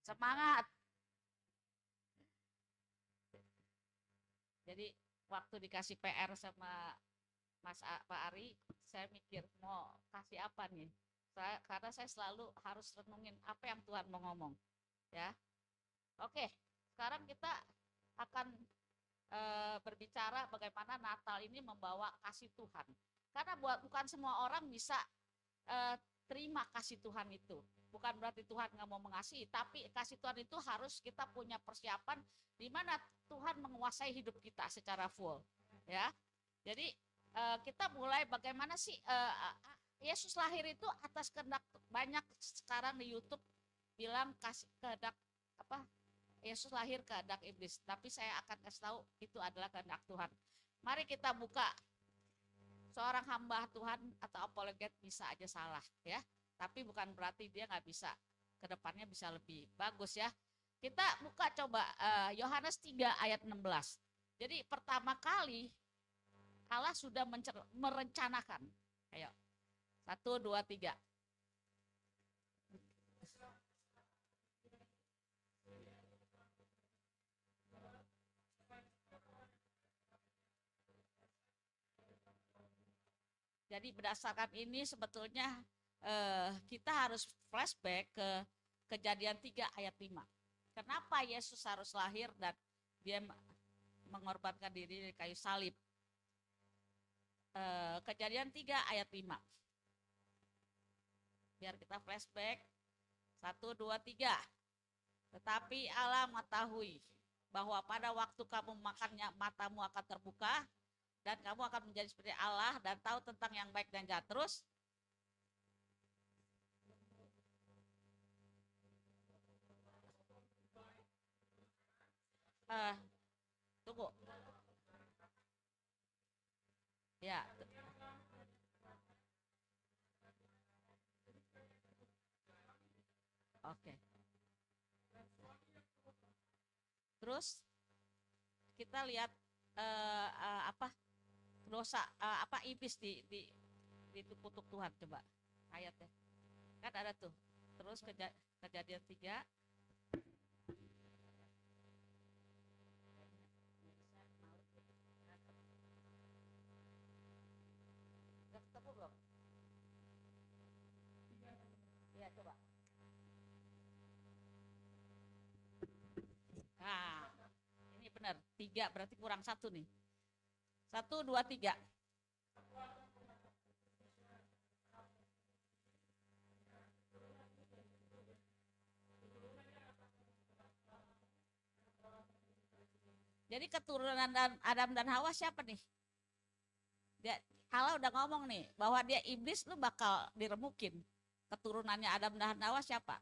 Semangat. Jadi waktu dikasih PR sama Pak Ari, saya mikir mau kasih apa nih. Karena saya selalu harus renungin apa yang Tuhan mau ngomong. Ya, oke. Sekarang kita akan berbicara bagaimana Natal ini membawa kasih Tuhan. Karena bukan semua orang bisa terima kasih Tuhan itu. Bukan berarti Tuhan nggak mau mengasihi, tapi kasih Tuhan itu harus kita punya persiapan di mana Tuhan menguasai hidup kita secara full. Ya, jadi kita mulai bagaimana sih Yesus lahir itu atas kehendak. Banyak sekarang di YouTube bilang kasih kehendak apa, Yesus lahir kehendak iblis, tapi saya akan kasih tahu itu adalah kehendak Tuhan. Mari kita buka. Seorang hamba Tuhan atau apologet bisa aja salah ya, tapi bukan berarti dia nggak bisa, kedepannya bisa lebih bagus ya. Kita buka coba Yohanes 3 ayat 16. Jadi pertama kali Allah sudah merencanakan. Ayo, 1, 2, 3. Jadi berdasarkan ini sebetulnya kita harus flashback ke Kejadian 3 ayat 5. Kenapa Yesus harus lahir dan dia mengorbankan diri di kayu salib? Kejadian 3 ayat 5. Biar kita flashback. 1, 2, 3. Tetapi Allah mengetahui bahwa pada waktu kamu makannya matamu akan terbuka dan kamu akan menjadi seperti Allah dan tahu tentang yang baik dan jahat. Terus tunggu ya, oke. Terus kita lihat apa dosa apa iblis di kutuk Tuhan, coba ayatnya kan ada tuh. Terus Kejadian 3 udah ketemu belum? Iya coba. Nah, ini benar 3 berarti kurang 1 nih. 1, 2, 3. Jadi keturunan Adam dan Hawa siapa nih? Allah udah ngomong nih bahwa dia iblis lu bakal diremukin. Keturunannya Adam dan Hawa siapa?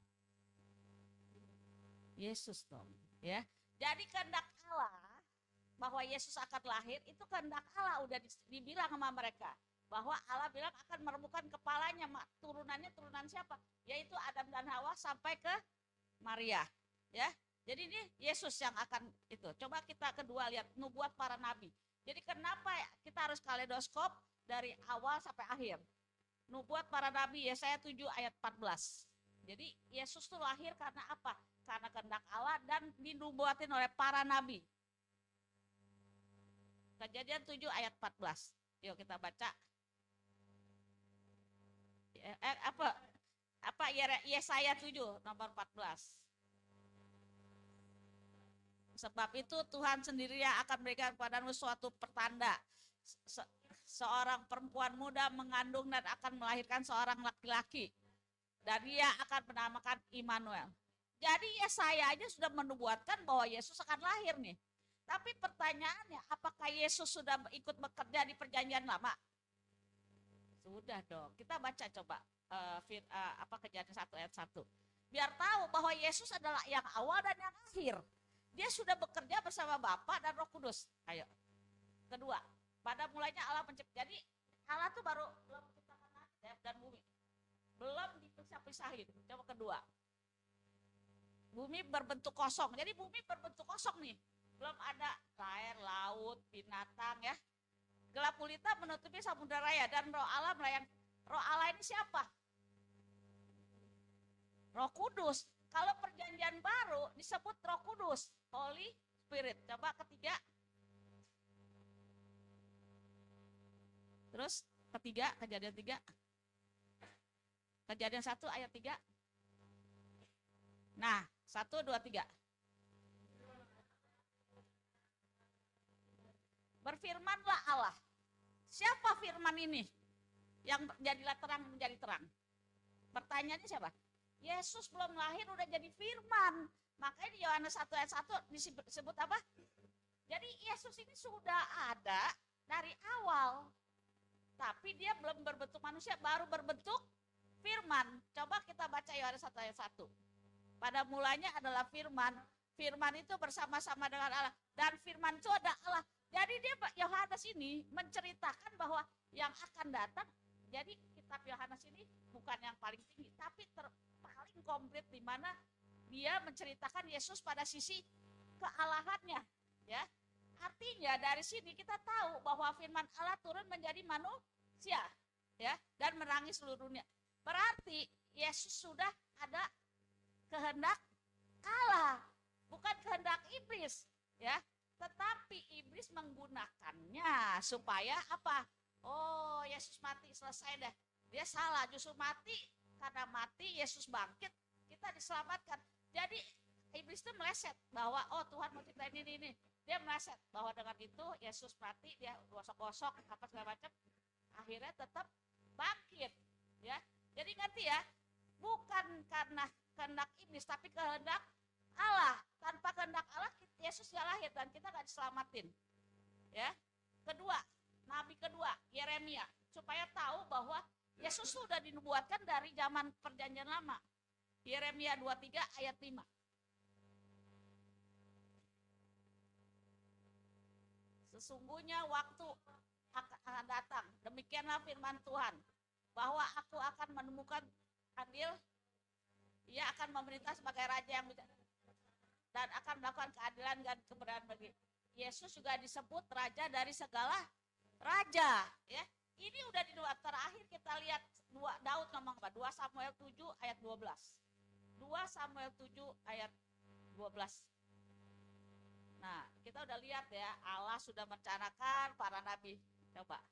Yesus dong, ya. Jadi kehendak Allah bahwa Yesus akan lahir itu kehendak Allah, udah dibilang sama mereka bahwa Allah bilang akan meremukkan kepalanya, turunannya turunan siapa? Yaitu Adam dan Hawa sampai ke Maria, ya. Jadi ini Yesus yang akan itu. Coba kita kedua lihat nubuat para nabi. Jadi kenapa kita harus kaleidoskop dari awal sampai akhir? Nubuat para nabi Yesaya 7 ayat 14. Jadi Yesus itu lahir karena apa? Karena kehendak Allah dan dinubuatin oleh para nabi. Kejadian 7 ayat 14. Yuk kita baca. Apa Yesaya 7 nomor 14. Sebab itu Tuhan sendiri yang akan memberikan kepadamu suatu pertanda. Seorang perempuan muda mengandung dan akan melahirkan seorang laki-laki. Dan dia akan menamakan Immanuel. Jadi Yesaya aja sudah menubuatkan bahwa Yesus akan lahir nih. Tapi pertanyaannya, apakah Yesus sudah ikut bekerja di perjanjian lama? Sudah dong. Kita baca coba Kejadian 1 ayat 1. Biar tahu bahwa Yesus adalah yang awal dan yang akhir. Dia sudah bekerja bersama Bapa dan Roh Kudus. Ayo. Kedua, pada mulanya Allah mencipta. Jadi Allah tuh baru belum menciptakan langit dan bumi. Belum dipisah-pisahin. Coba kedua. Bumi berbentuk kosong. Jadi bumi berbentuk kosong nih. Belum ada air, laut, binatang ya. Gelap gulita menutupi samudera raya dan Roh Allah melayang. Roh Allah ini siapa? Roh Kudus. Kalau perjanjian baru disebut Roh Kudus, Holy Spirit. Coba ketiga. Terus ketiga, Kejadian 3. Kejadian 1 ayat 3. Nah, 1, 2, 3. Berfirmanlah Allah. Siapa firman ini? Yang jadilah terang menjadi terang. Pertanyaannya siapa? Yesus belum lahir udah jadi firman. Makanya di Yohanes 1 ayat 1 disebut apa? Jadi Yesus ini sudah ada dari awal. Tapi dia belum berbentuk manusia, baru berbentuk firman. Coba kita baca Yohanes 1 ayat 1. Pada mulanya adalah firman. Firman itu bersama-sama dengan Allah. Dan firman itu ada Allah. Jadi dia Yohanes ini menceritakan bahwa yang akan datang. Jadi kitab Yohanes ini bukan yang paling tinggi, tapi paling komplit di mana dia menceritakan Yesus pada sisi kealahannya, ya. Artinya dari sini kita tahu bahwa firman Allah turun menjadi manusia, ya, dan menerangi seluruh dunia. Berarti Yesus sudah ada kehendak Allah, bukan kehendak iblis, ya. Tetapi iblis menggunakannya supaya apa? Oh, Yesus mati, selesai dah. Dia salah, justru mati. Karena mati, Yesus bangkit, kita diselamatkan. Jadi iblis itu meleset bahwa oh Tuhan mau ciptain ini. Dia meleset bahwa dengan itu Yesus mati, dia gosok-gosok apa segala macam. Akhirnya tetap bangkit, ya. Jadi ngerti ya, bukan karena kehendak iblis, tapi kehendak Allah. Tanpa kehendak Allah Yesus gak lahir dan kita gak diselamatin, ya. Kedua, nabi kedua Yeremia, supaya tahu bahwa Yesus sudah dinubuatkan dari zaman perjanjian lama. Yeremia 23 ayat 5. Sesungguhnya waktu akan datang, demikianlah firman Tuhan, bahwa aku akan menemukan adil, ia akan memerintah sebagai raja yang dan akan melakukan keadilan dan kebenaran bagi. Yesus juga disebut raja dari segala raja, ya. Ini udah di doa terakhir kita lihat Daud ngomong apa? 2 Samuel 7 ayat 12. 2 Samuel 7 ayat 12. Nah, kita udah lihat ya, Allah sudah merencanakan para nabi. Coba.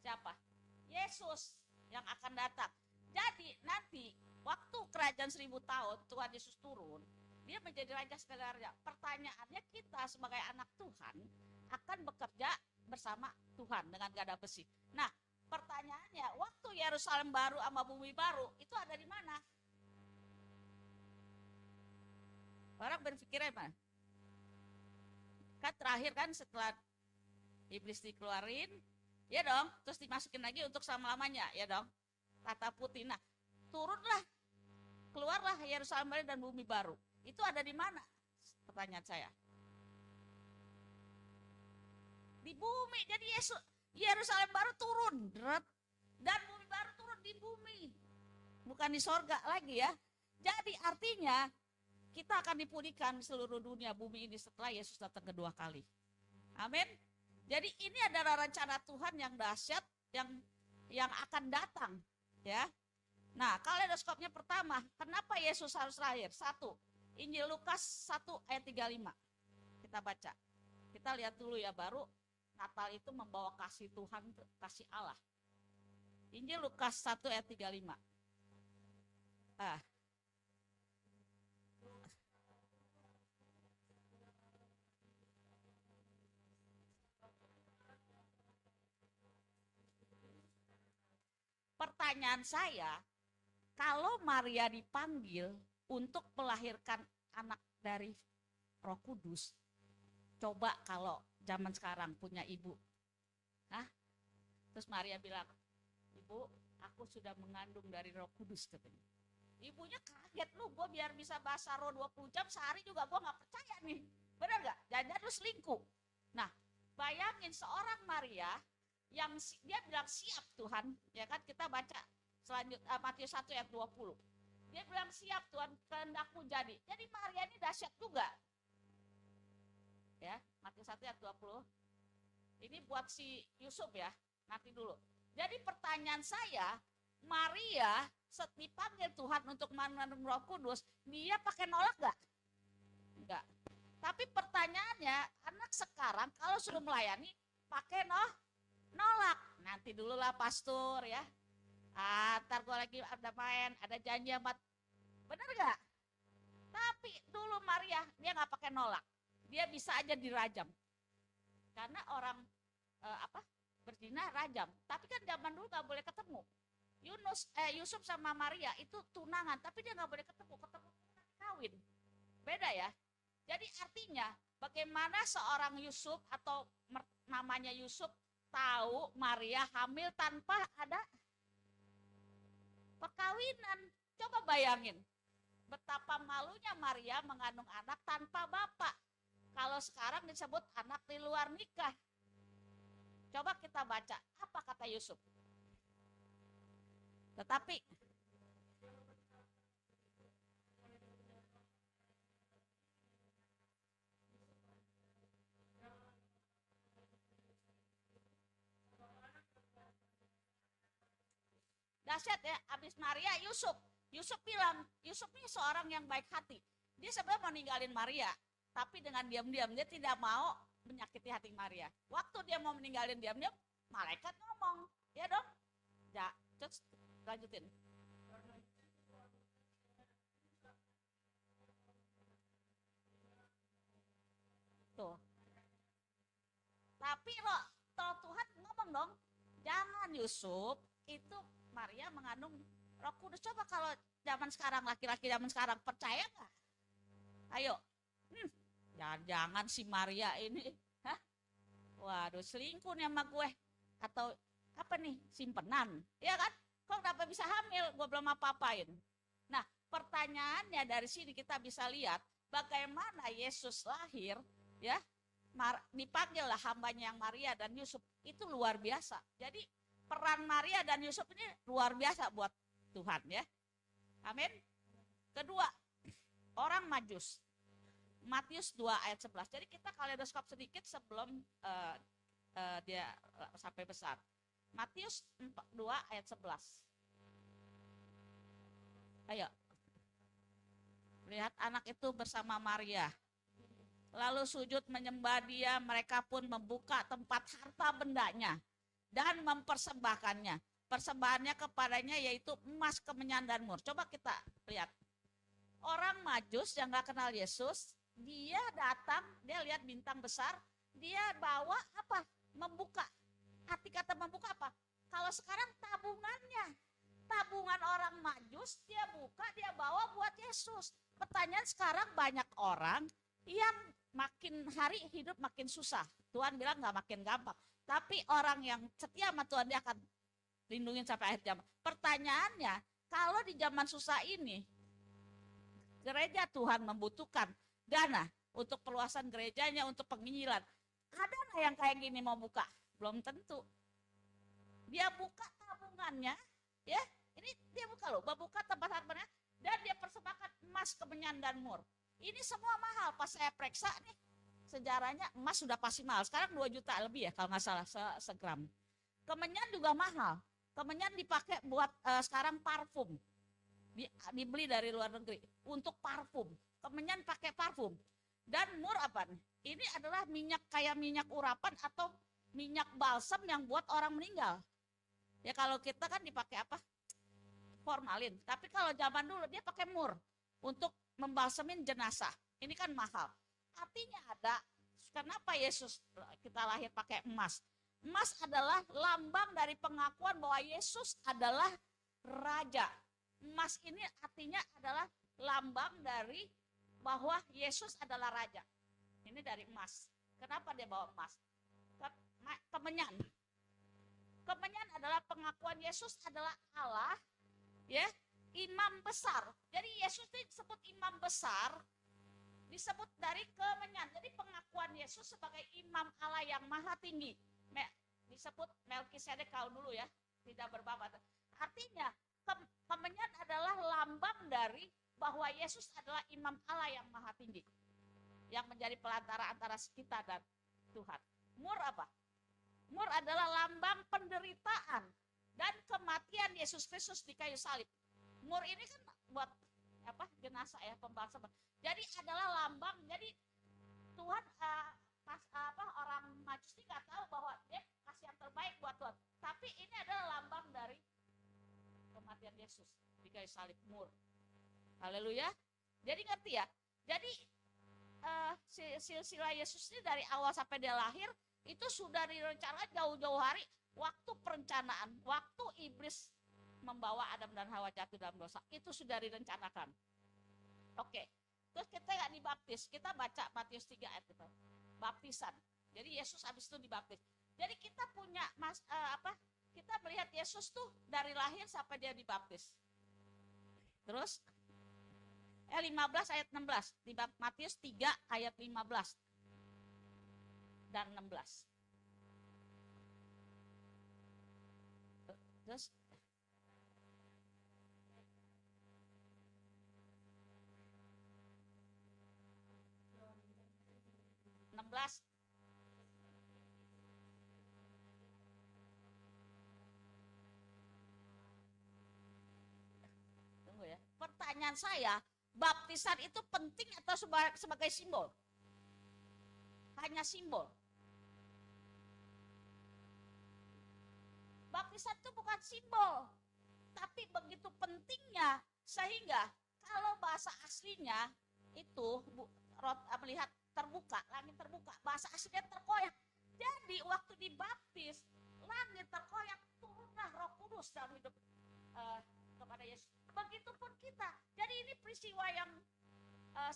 Siapa? Yesus yang akan datang. Jadi nanti waktu kerajaan 1000 tahun Tuhan Yesus turun, dia menjadi raja segala raja. Pertanyaannya, kita sebagai anak Tuhan akan bekerja bersama Tuhan dengan gada besi. Nah, pertanyaannya, waktu Yerusalem baru sama bumi baru itu ada di mana? Orang berpikirnya apa? Kan terakhir kan setelah iblis dikeluarin, ya dong, terus dimasukin lagi untuk selama-lamanya, ya dong. Kata putih, nah turunlah, keluarlah Yerusalem baru dan bumi baru. Itu ada di mana? Pertanyaan saya. Di bumi. Jadi Yerusalem baru turun, dan bumi baru turun di bumi, bukan di sorga lagi ya. Jadi artinya kita akan dipulihkan seluruh dunia bumi ini setelah Yesus datang kedua kali. Amin. Jadi ini adalah rencana Tuhan yang dahsyat yang akan datang, ya. Nah, kaleidoskopnya pertama, kenapa Yesus harus lahir? 1, Injil Lukas 1 ayat 35. Kita baca. Kita lihat dulu ya, baru Natal itu membawa kasih Tuhan, kasih Allah. Injil Lukas 1 ayat 35. Pertanyaan saya, kalau Maria dipanggil untuk melahirkan anak dari Roh Kudus, coba kalau zaman sekarang punya ibu, terus Maria bilang, ibu, aku sudah mengandung dari Roh Kudus, katanya. Ibunya kaget, lu gue biar bisa bahasa roh 20 jam sehari juga gue gak percaya nih, bener gak? Jangan lu selingkuh. Nah, bayangin seorang Maria yang dia bilang siap Tuhan, ya kan, kita baca selanjutnya Matius 1 ayat 20. Dia bilang siap Tuhan, kehendakmu jadi. Jadi Maria ini dahsyat juga. ayat 20. Ini buat si Yusuf ya, nanti dulu. Jadi pertanyaan saya, Maria dipanggil Tuhan untuk mengandung Roh Kudus, dia pakai nolak gak? Enggak. Tapi pertanyaannya, anak sekarang kalau suruh melayani, pakai nolak. Nanti dulu lah pastor ya. Ntar gue lagi ada main, ada janji sama, bener gak? Tapi dulu Maria, dia gak pakai nolak. Dia bisa aja dirajam. Karena orang berzina rajam. Tapi kan zaman dulu gak boleh ketemu. Yusuf sama Maria itu tunangan, tapi dia gak boleh ketemu kawin. Beda ya. Jadi artinya bagaimana seorang Yusuf atau namanya Yusuf tahu Maria hamil tanpa ada perkawinan. Coba bayangin betapa malunya Maria mengandung anak tanpa bapak. Kalau sekarang disebut anak di luar nikah. Coba kita baca apa kata Yusuf. Tetapi dahsyat ya, habis Maria Yusuf bilang, Yusuf ini seorang yang baik hati. Dia sebenarnya mau ninggalin Maria, tapi dengan diam-diam dia tidak mau menyakiti hati Maria. Waktu dia mau meninggalin diam-diam, malaikat ngomong, ya dong. Ya, terus lanjutin. Tuh. Tapi loh, Tuhan ngomong dong, jangan Yusuf, itu Maria mengandung Roh Kudus. Coba kalau zaman sekarang, laki-laki zaman sekarang percaya nggak? Ayo, jangan-jangan si Maria ini, waduh selingkuh nih sama gue, atau apa nih, simpenan, ya kan? Kok kenapa bisa hamil? Gue belum apa-apain. Nah, pertanyaannya dari sini kita bisa lihat bagaimana Yesus lahir, ya, dipanggil lah hambanya yang Maria dan Yusuf, itu luar biasa. Jadi peran Maria dan Yusuf ini luar biasa buat Tuhan ya. Amin. Kedua, orang Majus. Matius 2 ayat 11. Jadi kita kaleidoskop sedikit sebelum dia sampai besar. Matius 2 ayat 11. Ayo. Lihat anak itu bersama Maria. Lalu sujud menyembah dia, mereka pun membuka tempat harta bendanya dan mempersembahkannya. Persembahannya kepadanya yaitu emas, kemenyan, dan mur. Coba kita lihat. Orang Majus yang gak kenal Yesus, dia datang, dia lihat bintang besar, dia bawa apa? Membuka. Arti kata membuka apa? Kalau sekarang tabungannya. Tabungan orang Majus, dia buka, dia bawa buat Yesus. Pertanyaan sekarang banyak orang yang makin hari hidup makin susah. Tuhan bilang gak makin gampang. Tapi orang yang setia sama Tuhan, dia akan lindungin sampai akhir zaman. Pertanyaannya, kalau di zaman susah ini, gereja Tuhan membutuhkan dana untuk perluasan gerejanya, untuk penginjilan. Ada nggak yang kayak gini mau buka? Belum tentu. Dia buka tabungannya, ya. Ini dia buka loh, buka tempat hartanya, dan dia persembahkan emas, kemenyan, dan mur. Ini semua mahal. Pas saya periksa nih, sejarahnya emas sudah pasti mahal. Sekarang 2 juta lebih ya kalau nggak salah segram. Kemenyan juga mahal. Kemenyan dipakai buat sekarang parfum. Dibeli dari luar negeri untuk parfum. Kemenyan pakai parfum. Dan mur apa nih? Ini adalah minyak kayak minyak urapan atau minyak balsam yang buat orang meninggal. Ya kalau kita kan dipakai apa? Formalin. Tapi kalau zaman dulu dia pakai mur untuk membalsemin jenazah. Ini kan mahal. Artinya ada, kenapa Yesus kita lahir pakai emas? Emas adalah lambang dari pengakuan bahwa Yesus adalah Raja. Emas ini artinya adalah lambang dari bahwa Yesus adalah Raja. Ini dari emas. Kenapa dia bawa emas? Kemenyan. Kemenyan adalah pengakuan Yesus adalah Allah, ya, imam besar. Jadi Yesus itu disebut imam besar, disebut dari kemenyan. Jadi pengakuan Yesus sebagai imam Allah yang maha tinggi. Disebut Melkisedek kalau dulu ya, tidak berbabat. Artinya kemenyan adalah lambang dari bahwa Yesus adalah imam Allah yang maha tinggi, yang menjadi pelantara antara kita dan Tuhan. Mur apa? Mur adalah lambang penderitaan dan kematian Yesus Kristus di kayu salib. Mur ini kan buat apa? Jenazah ya, pembalasan. Jadi adalah lambang. Jadi Tuhan orang Majusi nggak tahu bahwa dia kasih yang terbaik buat Tuhan. Tapi ini adalah lambang dari kematian Yesus di kayu salib, mur. Haleluya. Jadi ngerti ya? Jadi silsilah Yesus ini dari awal sampai dia lahir itu sudah direncanakan jauh-jauh hari, waktu perencanaan, waktu iblis membawa Adam dan Hawa jatuh dalam dosa, itu sudah direncanakan. Oke. Terus kita nggak dibaptis, kita baca Matius 3 ayat itu, baptisan. Jadi Yesus habis itu dibaptis. Jadi kita punya kita melihat Yesus tuh dari lahir sampai dia dibaptis. Terus 15 ayat 16 di Matius 3 ayat 15 dan 16. Terus tunggu ya. Pertanyaan saya, baptisan itu penting atau sebagai simbol? Hanya simbol. Baptisan itu bukan simbol, tapi begitu pentingnya sehingga kalau bahasa aslinya itu melihat terbuka, langit terbuka, bahasa aslinya terkoyak. Jadi waktu dibaptis, langit terkoyak, turunlah Roh Kudus dalam hidup kepada Yesus. Begitupun kita. Jadi ini peristiwa yang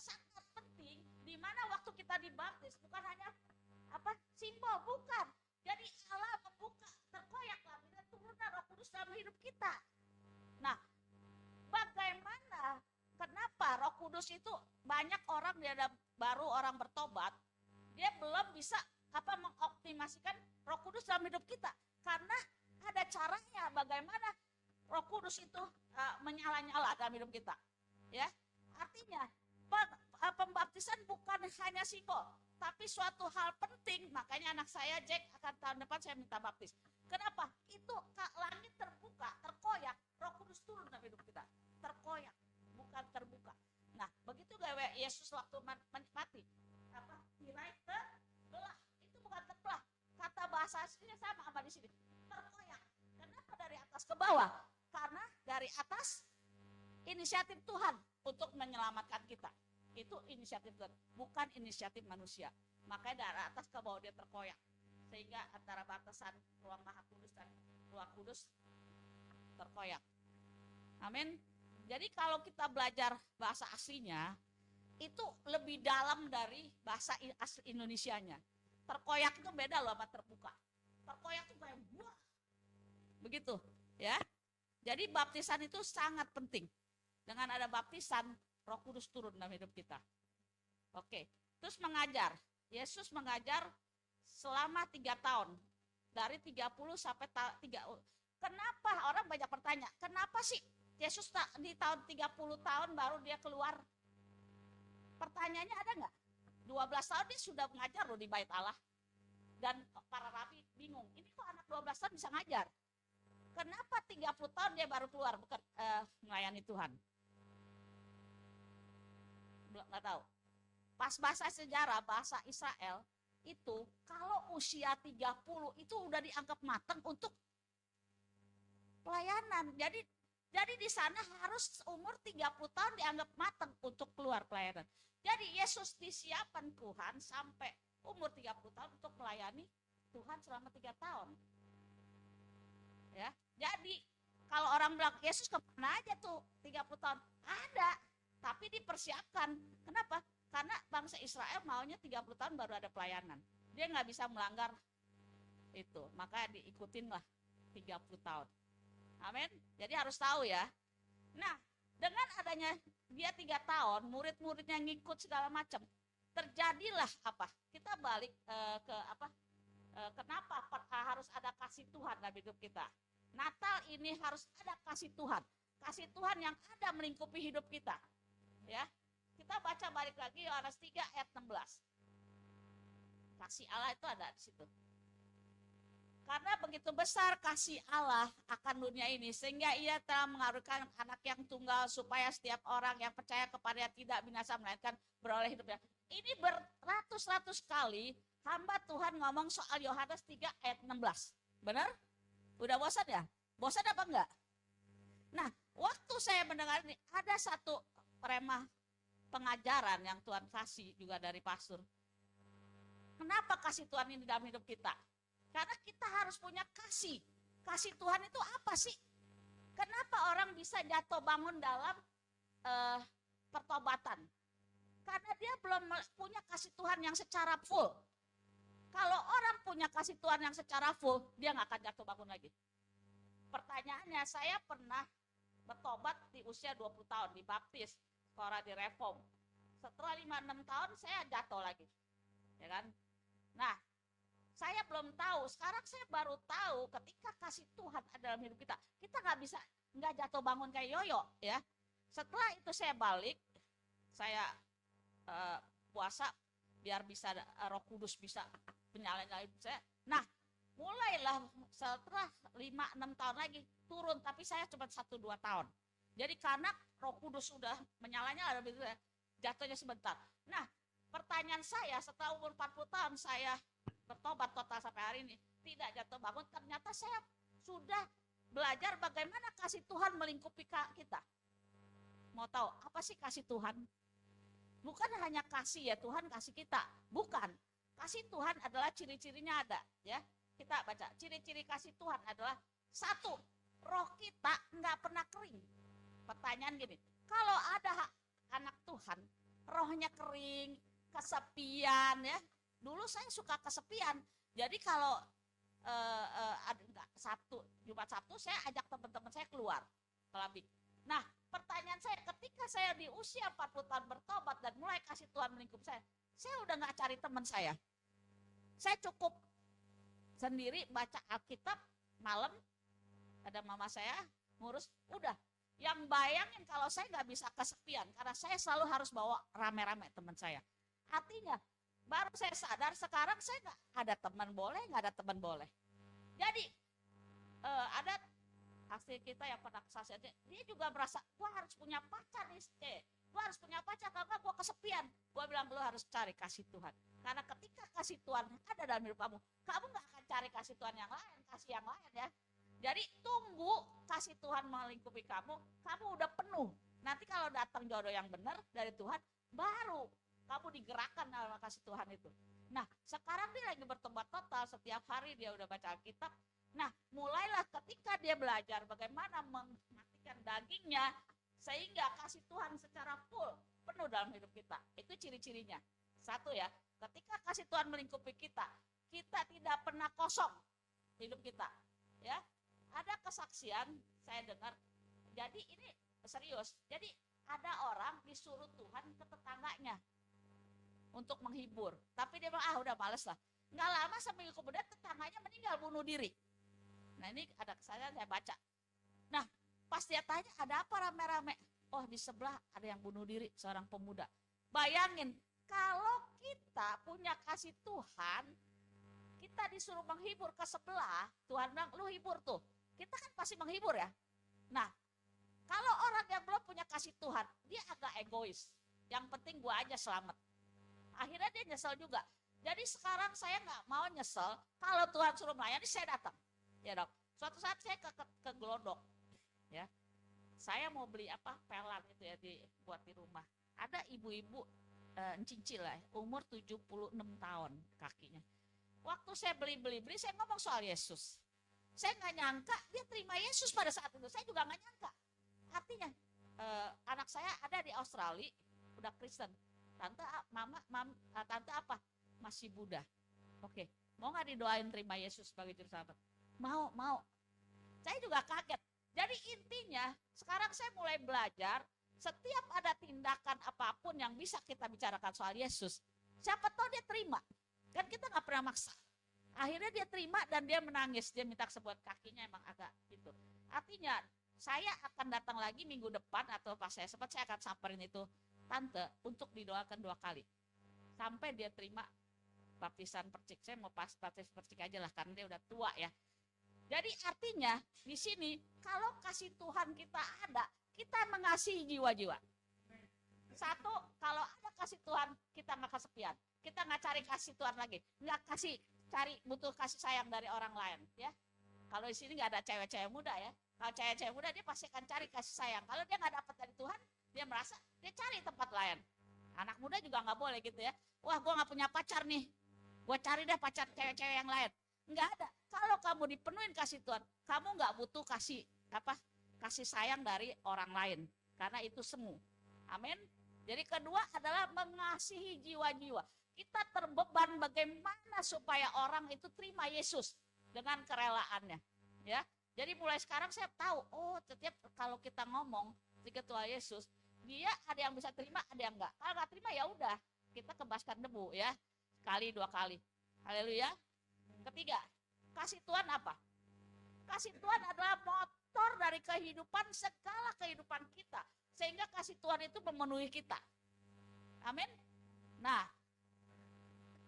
sangat penting, di mana waktu kita dibaptis bukan hanya simbol, bukan. Jadi Allah membuka, terkoyak langit dan turunlah Roh Kudus dalam hidup kita. Nah, bagaimana? Kenapa Roh Kudus itu banyak orang dia baru orang bertobat, dia belum bisa mengoptimasikan Roh Kudus dalam hidup kita, karena ada caranya bagaimana Roh Kudus itu menyala-nyala dalam hidup kita. Ya, artinya pembaptisan bukan hanya simbol, tapi suatu hal penting. Makanya anak saya Jack akan tahun depan saya minta baptis. Kenapa? Itu langit terbuka, terkoyak, Roh Kudus turun dalam hidup kita. Terkoyak, bukan terbuka. Nah, begitu gawe Yesus waktu mati. Tirai terbelah. Itu bukan terbelah. Kata bahasa aslinya sama di sini. Terkoyak. Kenapa dari atas ke bawah? Karena dari atas inisiatif Tuhan untuk menyelamatkan kita. Itu inisiatif Tuhan, bukan inisiatif manusia. Makanya dari atas ke bawah dia terkoyak. Sehingga antara batasan ruang Maha Kudus dan ruang kudus terkoyak. Amin. Jadi kalau kita belajar bahasa aslinya, itu lebih dalam dari bahasa asli Indonesianya. Terkoyak itu beda loh sama terbuka. Terkoyak itu kayak buah. Begitu, ya. Jadi baptisan itu sangat penting. Dengan ada baptisan, Roh Kudus turun dalam hidup kita. Oke, terus mengajar. Yesus mengajar selama 3 tahun. Dari 30 sampai 3. Kenapa orang banyak bertanya, kenapa sih Yesus di tahun 30 tahun baru dia keluar? Pertanyaannya ada nggak? 12 tahun dia sudah mengajar loh di Bait Allah. Dan para rabi bingung, ini kok anak 12 tahun bisa ngajar? Kenapa 30 tahun dia baru keluar melayani Tuhan? Nggak tahu. Pas bahasa sejarah, bahasa Israel, itu kalau usia 30 itu udah dianggap matang untuk pelayanan. Jadi di sana harus umur 30 tahun dianggap matang untuk keluar pelayanan. Jadi Yesus disiapkan Tuhan sampai umur 30 tahun untuk melayani Tuhan selama 3 tahun. Ya, jadi kalau orang bilang Yesus kemana aja tuh 30 tahun? Ada, tapi dipersiapkan. Kenapa? Karena bangsa Israel maunya 30 tahun baru ada pelayanan. Dia nggak bisa melanggar itu, maka diikutin lah 30 tahun. Amin. Jadi harus tahu ya. Nah, dengan adanya dia 3 tahun, murid-muridnya ngikut segala macam, terjadilah apa? Kita balik kenapa harus ada kasih Tuhan dalam hidup kita? Natal ini harus ada kasih Tuhan. Kasih Tuhan yang ada melingkupi hidup kita. Ya. Kita baca balik lagi Yohanes 3 ayat 16. Kasih Allah itu ada di situ. Karena begitu besar kasih Allah akan dunia ini, sehingga ia telah mengaruniakan anak yang tunggal supaya setiap orang yang percaya kepadanya tidak binasa melainkan beroleh hidup. Ini beratus-ratus kali hamba Tuhan ngomong soal Yohanes 3 ayat 16. Benar? Udah bosan ya? Bosan apa enggak? Nah, waktu saya mendengar ini, ada satu remah pengajaran yang Tuhan kasih juga dari pastor. Kenapa kasih Tuhan ini dalam hidup kita? Karena kita harus punya kasih. Kasih Tuhan itu apa sih? Kenapa orang bisa jatuh bangun dalam pertobatan? Karena dia belum punya kasih Tuhan yang secara full. Kalau orang punya kasih Tuhan yang secara full, dia nggak akan jatuh bangun lagi. Pertanyaannya, saya pernah bertobat di usia 20 tahun, dibaptis, sekolah di Reform. Setelah 5-6 tahun, saya jatuh lagi. Ya kan? Nah, saya belum tahu, sekarang saya baru tahu ketika kasih Tuhan ada dalam hidup kita, kita nggak jatuh bangun kayak yoyo, ya. Setelah itu saya balik, saya puasa biar bisa Roh Kudus bisa menyala-nyala hidup saya. Nah, mulailah setelah 5-6 tahun lagi turun, tapi saya cuma 1-2 tahun. Jadi karena Roh Kudus sudah menyala-nyala, jatuhnya sebentar. Nah, pertanyaan saya, setelah umur 40 tahun saya bertobat total sampai hari ini, tidak jatuh bangun, ternyata saya sudah belajar bagaimana kasih Tuhan melingkupi kita. Mau tahu apa sih kasih Tuhan? Bukan hanya kasih ya, Tuhan kasih kita, bukan. Kasih Tuhan adalah ciri-cirinya ada, ya. Kita baca, ciri-ciri kasih Tuhan adalah satu, roh kita nggak pernah kering. Pertanyaan gini, kalau ada anak Tuhan, rohnya kering, kesepian, ya. Dulu saya suka kesepian, jadi kalau Jumat Sabtu saya ajak teman-teman saya keluar ke Labing. Nah, pertanyaan saya, ketika saya di usia 40 tahun bertobat dan mulai kasih Tuhan melingkup saya udah nggak cari teman saya. Saya cukup sendiri baca Alkitab malam, ada mama saya ngurus, udah. Yang bayangin kalau saya nggak bisa kesepian, karena saya selalu harus bawa rame-rame teman saya. Artinya, baru saya sadar sekarang saya nggak ada teman boleh, nggak ada teman boleh. Jadi ada hasil kita yang pernah kesaksian, dia juga merasa gua harus punya pacar nih, gua harus punya pacar karena gua kesepian. Gua bilang lu harus cari kasih Tuhan, karena ketika kasih Tuhan ada dalam hidup kamu nggak akan cari kasih Tuhan yang lain, kasih yang lain, ya. Jadi tunggu kasih Tuhan melingkupi kamu udah penuh. Nanti kalau datang jodoh yang benar dari Tuhan, baru kamu digerakkan dalam kasih Tuhan itu. Nah, sekarang dia lagi bertobat total, setiap hari dia udah baca Alkitab. Nah, mulailah ketika dia belajar bagaimana mematikan dagingnya, sehingga kasih Tuhan secara full, penuh dalam hidup kita. Itu ciri-cirinya. Satu ya, ketika kasih Tuhan melingkupi kita tidak pernah kosong hidup kita. Ya, ada kesaksian, saya dengar, jadi ini serius, jadi ada orang disuruh Tuhan ke tetangganya untuk menghibur, tapi dia bilang udah males lah. Nggak lama seminggu kemudian tetangganya meninggal bunuh diri. Nah, ini ada kesaksian saya baca. Nah, pas dia tanya ada apa rame-rame, oh di sebelah ada yang bunuh diri, seorang pemuda. Bayangin kalau kita punya kasih Tuhan, kita disuruh menghibur ke sebelah, Tuhan bilang lu hibur tuh, kita kan pasti menghibur ya. Nah, kalau orang yang belum punya kasih Tuhan, dia agak egois, yang penting gua aja selamat. Akhirnya dia nyesel juga. Jadi sekarang saya nggak mau nyesel, kalau Tuhan suruh melayani saya datang. Ya dok, suatu saat saya ke Glodok, ya, saya mau beli pelan itu ya, dibuat di rumah. Ada ibu-ibu cincil lah, umur 76 tahun kakinya. Waktu saya beli, saya ngomong soal Yesus. Saya nggak nyangka dia terima Yesus pada saat itu. Saya juga nggak nyangka. Artinya anak saya ada di Australia, udah Kristen. Tante apa? Masih Buddha. Oke, mau nggak didoain terima Yesus sebagai juru selamat? Mau. Saya juga kaget. Jadi intinya sekarang saya mulai belajar, setiap ada tindakan apapun yang bisa kita bicarakan soal Yesus, siapa tahu dia terima. Kan kita nggak pernah maksa. Akhirnya dia terima dan dia menangis, dia minta kesembuhan kakinya, emang agak gitu. Artinya saya akan datang lagi minggu depan atau pas saya sempat, saya akan samperin itu tante untuk didoakan 2 kali sampai dia terima baptisan percik. Saya mau baptis percik aja lah karena dia udah tua ya. Jadi artinya di sini kalau kasih Tuhan kita ada, kita mengasihi jiwa-jiwa. Satu, kalau ada kasih Tuhan, kita nggak kesepian. Kita nggak cari kasih Tuhan lagi, nggak cari butuh kasih sayang dari orang lain, ya. Kalau di sini nggak ada cewek-cewek muda ya. Kalau cewek-cewek muda dia pasti akan cari kasih sayang. Kalau dia nggak dapat dari Tuhan, dia merasa dia cari tempat lain. Anak muda juga nggak boleh gitu ya. Wah, gue nggak punya pacar nih, gue cari deh pacar cewek-cewek yang lain. Nggak ada. Kalau kamu dipenuhin kasih Tuhan, kamu nggak butuh kasih sayang dari orang lain, karena itu semu. Amin. Jadi kedua adalah mengasihi jiwa-jiwa. Kita terbeban bagaimana supaya orang itu terima Yesus dengan kerelaannya, ya. Jadi mulai sekarang saya tahu, oh setiap kalau kita ngomong di ketua Yesus, dia ada yang bisa terima, ada yang enggak. Kalau enggak terima ya udah, kita kebaskan debu ya. Sekali, dua kali. Haleluya. Ketiga, kasih Tuhan apa? Kasih Tuhan adalah motor dari kehidupan, segala kehidupan kita. Sehingga kasih Tuhan itu memenuhi kita. Amin. Nah,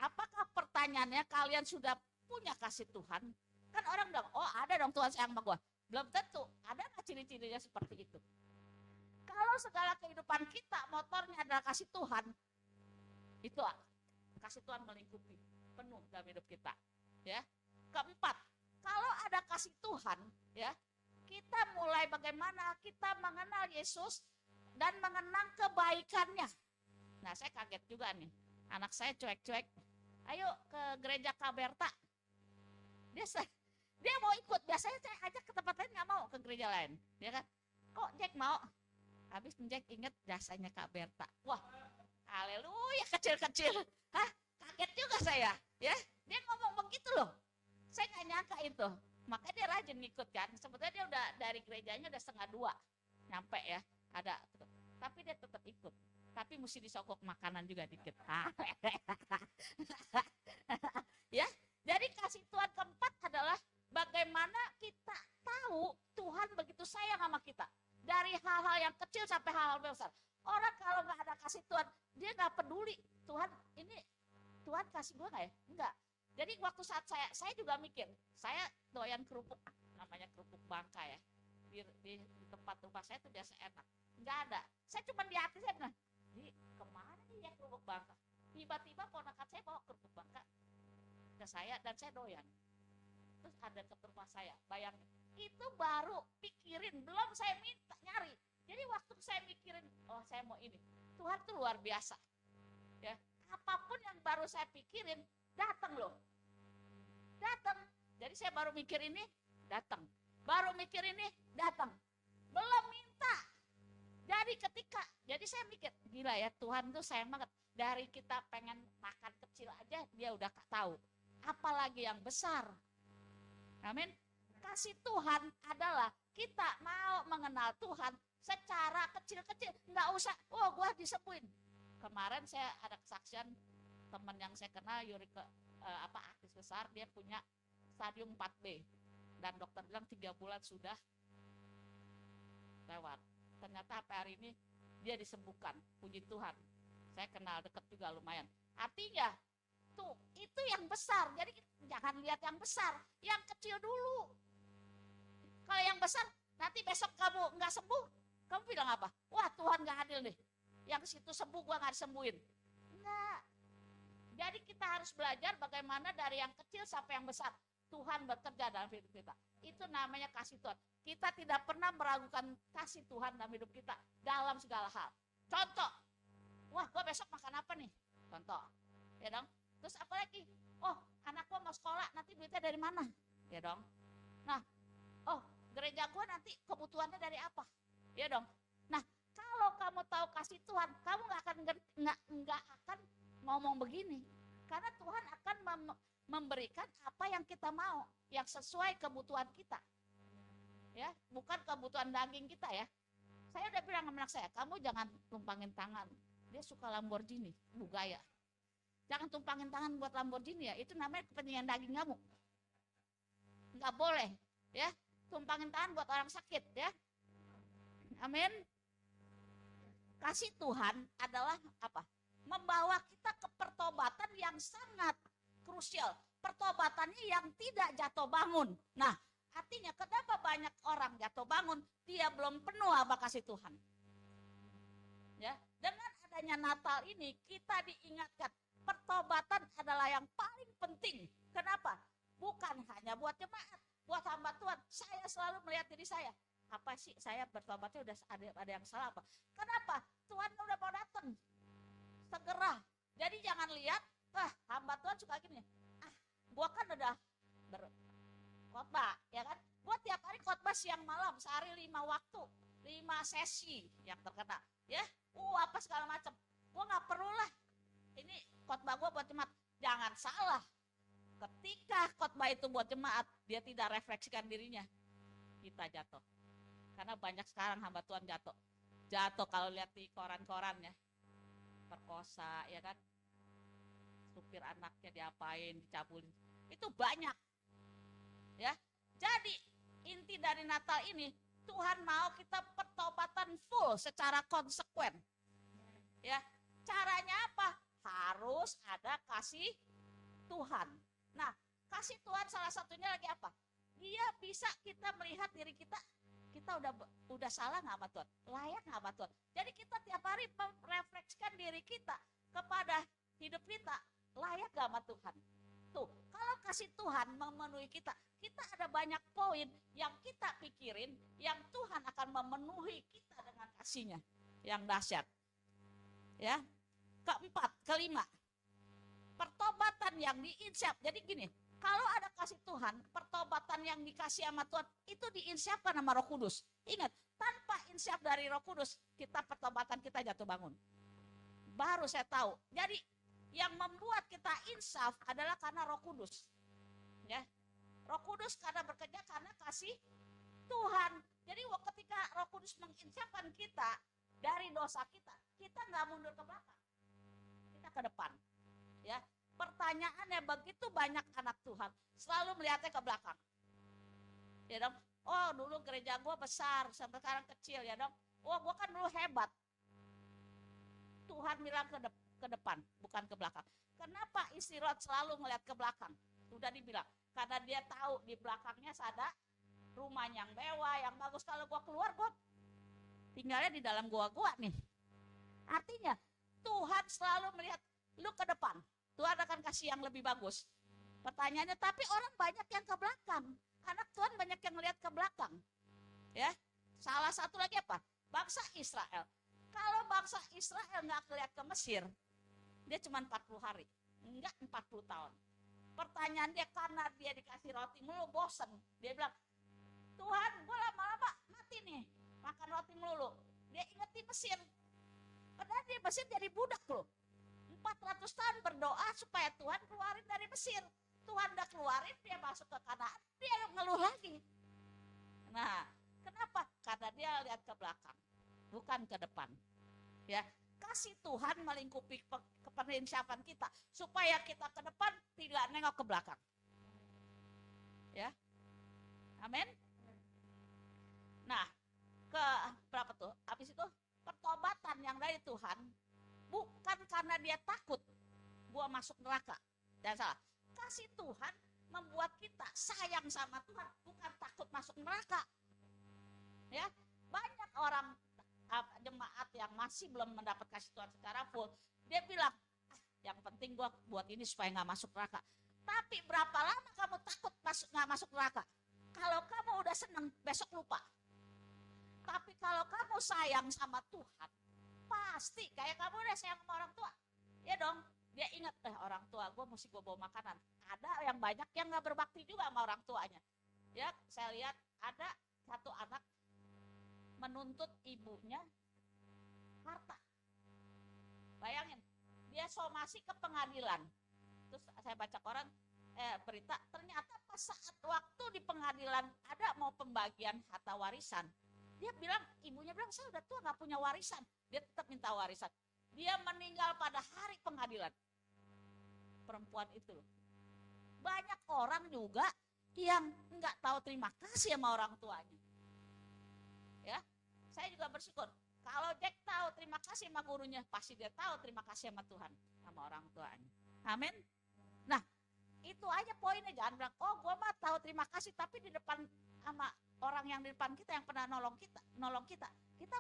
apakah pertanyaannya kalian sudah punya kasih Tuhan? Kan orang bilang, oh ada dong Tuhan sayang sama gue. Belum tentu, ada nggak ciri-cirinya seperti itu? Kalau segala kehidupan kita motornya adalah kasih Tuhan, itu kasih Tuhan melingkupi penuh dalam hidup kita. Ya. Keempat, kalau ada kasih Tuhan, ya, kita mulai bagaimana kita mengenal Yesus dan mengenang kebaikannya. Nah, saya kaget juga nih. Anak saya cuek-cuek. Ayo ke gereja Kaberta. Dia mau ikut. Biasanya saya ajak ke tempat lain, nggak mau ke gereja lain. Dia kan, kok Jack mau? Habis Jack inget jasanya Kaberta. Wah, haleluya, kecil-kecil. Hah, kaget juga saya. Ya, dia ngomong begitu loh. Saya nggak nyangka itu. Makanya dia rajin ngikut kan. Sebetulnya dia udah dari gerejanya udah 1:30 nyampe ya. Ada, tapi dia tetap ikut. Tapi mesti disogok makanan juga dikit. Ya, jadi kasih Tuhan keempat adalah bagaimana kita tahu Tuhan begitu sayang sama kita. Dari hal-hal yang kecil sampai hal-hal besar. Orang kalau nggak ada kasih Tuhan, dia nggak peduli. Tuhan kasih gue nggak ya? Enggak. Jadi waktu saat saya juga mikir, saya doyan kerupuk, namanya kerupuk Bangka ya. Di tempat rumah saya itu biasa enak. Enggak ada. Saya cuma di hati saya bilang, di kemana nih ya kerupuk Bangka? Tiba-tiba ponakan saya bawa kerupuk Bangka ke saya dan saya doyan. Terus ada ke rumah saya, bayangin. Itu baru pikirin, belum saya minta nyari. Jadi waktu saya mikirin, oh saya mau ini. Tuhan tuh luar biasa. Ya, apapun yang baru saya pikirin, datang loh. Datang. Jadi saya baru mikir ini, datang. Baru mikir ini, datang. Belum minta. Jadi saya mikir, gila ya Tuhan tuh sayang banget. Dari kita pengen makan kecil aja, dia udah tahu. Apalagi yang besar. Amin. Kasih Tuhan adalah kita mau mengenal Tuhan secara kecil-kecil. Nggak usah, oh gue disembuhin. Kemarin saya ada kesaksian teman yang saya kenal, artis besar, dia punya stadium 4B. Dan dokter bilang 3 bulan sudah lewat. Ternyata sampai hari ini dia disembuhkan, puji Tuhan. Saya kenal dekat juga lumayan. Artinya, tuh itu yang besar. Jadi jangan lihat yang besar, yang kecil dulu. Kalau yang besar, nanti besok kamu nggak sembuh, kamu bilang apa? Wah Tuhan nggak adil nih. Yang situ sembuh gua nggak disembuhin. Enggak. Jadi kita harus belajar bagaimana dari yang kecil sampai yang besar. Tuhan bekerja dalam hidup kita. Itu namanya kasih Tuhan. Kita tidak pernah meragukan kasih Tuhan dalam hidup kita dalam segala hal. Contoh, wah gue besok makan apa nih? Contoh, ya dong. Terus apa lagi? Oh, anak gue mau sekolah, nanti duitnya dari mana? Ya dong. Nah, oh gereja gue nanti kebutuhannya dari apa? Ya dong. Nah, kalau kamu tahu kasih Tuhan, kamu nggak akan ngomong begini. Karena Tuhan akan memberikan apa yang kita mau, yang sesuai kebutuhan kita. Ya, bukan kebutuhan daging kita ya. Saya udah bilang sama anak saya, kamu jangan tumpangin tangan. Dia suka Lamborghini, gaya. Jangan tumpangin tangan buat Lamborghini ya, itu namanya kepentingan daging kamu. Nggak boleh, ya. Tumpangin tangan buat orang sakit, ya. Amin. Kasih Tuhan adalah apa? Membawa kita ke pertobatan yang sangat krusial. Pertobatannya yang tidak jatuh bangun. Nah, artinya kenapa banyak orang jatuh bangun, dia belum penuh sama kasih Tuhan. Ya, dengan adanya Natal ini kita diingatkan pertobatan adalah yang paling penting. Kenapa? Bukan hanya buat jemaat, buat hamba Tuhan. Saya selalu melihat diri saya. Apa sih saya bertobatnya udah ada yang salah apa? Kenapa? Tuhan udah mau datang. Segera. Jadi jangan lihat, hamba Tuhan suka gini. Gua kan udah berkhotbah, ya kan? Gua tiap hari khotbah siang malam, sehari 5 waktu, 5 sesi yang terkena, ya. Apa segala macam. Gua nggak perlu lah. Ini khotbah gua buat jemaat. Jangan salah. Ketika khotbah itu buat jemaat, dia tidak refleksikan dirinya. Kita jatuh. Karena banyak sekarang hamba Tuhan jatuh. Jatuh kalau lihat di koran-koran ya. Perkosa, ya kan? Supir anaknya diapain, dicabulin. Itu banyak. Ya. Jadi inti dari Natal ini, Tuhan mau kita pertobatan full secara konsekuen. Ya. Caranya apa? Harus ada kasih Tuhan. Nah, kasih Tuhan salah satunya lagi apa? Dia bisa kita melihat diri kita udah salah nggak sama Tuhan? Layak nggak sama Tuhan? Jadi kita tiap hari merefleksikan diri kita kepada hidup kita, layak nggak sama Tuhan? Tuh, kalau kasih Tuhan memenuhi kita, kita ada banyak poin yang kita pikirin, yang Tuhan akan memenuhi kita dengan kasih-Nya yang dahsyat. Ya, kelima, pertobatan yang diinsiap. Jadi gini, kalau ada kasih Tuhan, pertobatan yang dikasih sama Tuhan itu diinsiapkan sama Roh Kudus. Ingat, tanpa insiap dari Roh Kudus, pertobatan kita jatuh bangun. Baru saya tahu. Jadi yang membuat kita insaf adalah karena Roh Kudus. Ya. Roh Kudus karena bekerja karena kasih Tuhan. Jadi ketika Roh Kudus menginsiapkan kita dari dosa kita, kita nggak mundur ke belakang. Kita ke depan. Ya. Pertanyaannya, begitu banyak anak Tuhan selalu melihatnya ke belakang. Ya dong. Oh, dulu gereja gue besar, sampai sekarang kecil, ya dong. Oh, gue kan dulu hebat. Tuhan bilang ke depan, bukan ke belakang. Kenapa isi Rod selalu melihat ke belakang? Sudah dibilang, karena dia tahu di belakangnya ada rumah yang mewah, yang bagus. Kalau gue keluar, gue tinggalnya di dalam gua-gua nih. Artinya, Tuhan selalu melihat lu ke depan. Tuhan akan kasih yang lebih bagus. Pertanyaannya, tapi orang banyak yang ke belakang. Anak Tuhan banyak yang melihat ke belakang. Ya, salah satu lagi apa? Bangsa Israel. Kalau bangsa Israel nggak lihat ke Mesir, dia cuma 40 hari, enggak 40 tahun. Pertanyaan dia, karena dia dikasih roti mulu, bosen. Dia bilang, Tuhan, gue lama-lama mati nih, makan roti mulu. Dia ingat di Mesir. Padahal di Mesir jadi budak loh. 400 tahun berdoa supaya Tuhan keluarin dari Mesir. Tuhan udah keluarin, dia masuk ke Kanaan, dia ngeluh lagi. Nah, kenapa? Karena dia lihat ke belakang, bukan ke depan. Ya, kasih Tuhan melingkupi keperinsiapan kita supaya kita ke depan tidak nengok ke belakang. Ya. Amin. Nah, ke berapa tuh? Habis itu pertobatan yang dari Tuhan bukan karena dia takut gua masuk neraka. Jangan salah. Kasih Tuhan membuat kita sayang sama Tuhan, bukan takut masuk neraka. Ya, banyak orang jemaat yang masih belum mendapat kasih Tuhan secara full, dia bilang, yang penting gua buat ini supaya nggak masuk neraka. Tapi berapa lama kamu takut nggak masuk neraka? Kalau kamu udah seneng, besok lupa. Tapi kalau kamu sayang sama Tuhan, pasti kayak kamu udah sayang sama orang tua, ya dong. Dia ingat, orang tua gue mesti gue bawa makanan. Ada yang banyak yang nggak berbakti juga sama orang tuanya. Ya, saya lihat ada satu anak menuntut ibunya harta. Bayangin, dia somasi ke pengadilan. Terus saya baca koran, berita, ternyata pas saat waktu di pengadilan ada mau pembagian harta warisan. Dia bilang, ibunya bilang, saya udah tua nggak punya warisan. Dia tetap minta warisan. Dia meninggal pada hari pengadilan. Perempuan itu loh. Banyak orang juga yang nggak tahu terima kasih sama orang tuanya. Ya, saya juga bersyukur. Kalau Jack tahu terima kasih sama gurunya, pasti dia tahu terima kasih sama Tuhan, sama orang tuanya. Amin. Nah, Itu aja poinnya, jangan bilang, oh gue mah tahu terima kasih, tapi di depan sama orang yang di depan kita yang pernah nolong kita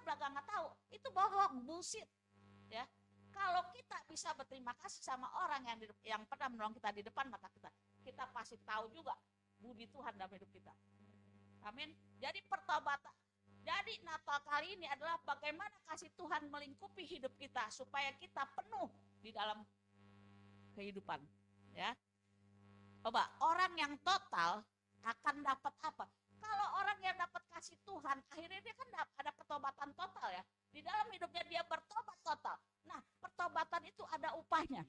belaga nggak tahu, itu bohong, bullshit, ya. Kalau kita bisa berterima kasih sama orang yang pernah menolong kita di depan mata kita pasti tahu juga budi Tuhan dalam hidup kita. Amin. Jadi pertobatan. Jadi Natal kali ini adalah bagaimana kasih Tuhan melingkupi hidup kita supaya kita penuh di dalam kehidupan, ya. Coba orang yang total akan dapat apa? Kalau orang yang dapat kasih Tuhan, akhirnya dia kan ada pertobatan total, ya. Di dalam hidupnya dia bertobat total. Nah, pertobatan itu ada upahnya.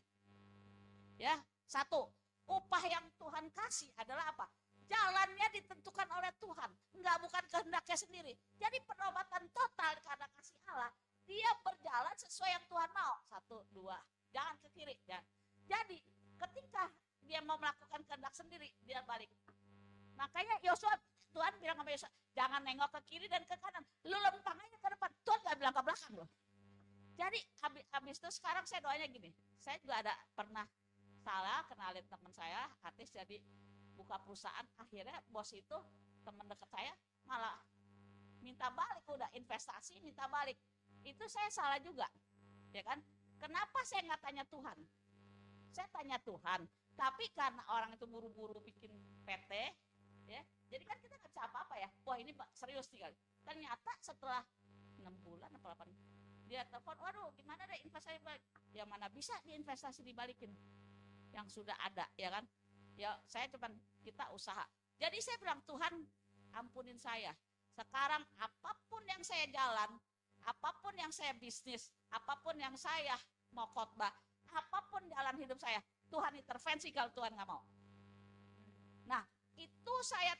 Ya, satu, upah yang Tuhan kasih adalah apa? Jalannya ditentukan oleh Tuhan, enggak bukan kehendaknya sendiri. Jadi pertobatan total karena kasih Allah, dia berjalan sesuai yang Tuhan mau. Satu, dua, jangan ke kiri, ya. Jadi ketika dia mau melakukan kehendak sendiri, dia balik. Makanya Yosua, Tuhan bilang sama Yosua, jangan nengok ke kiri dan ke kanan, lu lempang aja ke depan. Tuhan gak bilang ke belakang loh. Jadi habis itu sekarang saya doanya gini, saya juga ada pernah salah kenalin teman saya, artis jadi buka perusahaan, akhirnya bos itu teman dekat saya malah minta balik, udah investasi minta balik. Itu saya salah juga, ya kan? Kenapa saya nggak tanya Tuhan? Saya tanya Tuhan, tapi karena orang itu buru-buru bikin PT, ya, jadi kan kita nggak bisa apa-apa ya. Wah ini serius nih kali. Ternyata setelah 6 bulan atau 8, dia telepon, waduh gimana deh investasi balik? Ya mana bisa diinvestasi dibalikin yang sudah ada, ya kan? Ya saya cuman kita usaha. Jadi saya bilang, Tuhan ampunin saya. Sekarang apapun yang saya jalan, apapun yang saya bisnis, apapun yang saya mau khotbah, apapun jalan hidup saya, Tuhan intervensi kalau Tuhan nggak mau. Nah, itu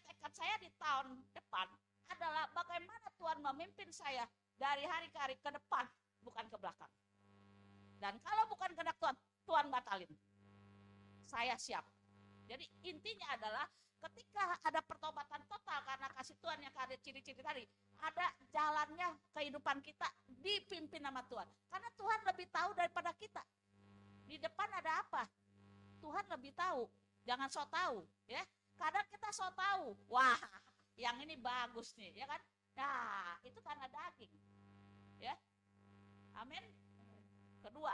tekad saya di tahun depan adalah bagaimana Tuhan memimpin saya dari hari ke hari ke depan, bukan ke belakang. Dan kalau bukan kehendak Tuhan, Tuhan batalin. Saya siap. Jadi intinya adalah ketika ada pertobatan total karena kasih Tuhan yang ada ciri-ciri tadi, ada jalannya kehidupan kita dipimpin sama Tuhan. Karena Tuhan lebih tahu daripada kita. Di depan ada apa? Tuhan lebih tahu. Jangan sok tahu, ya. Kadang kita sok tahu. Wah, yang ini bagus nih, ya kan? Nah, itu karena daging. Ya. Amin. Kedua,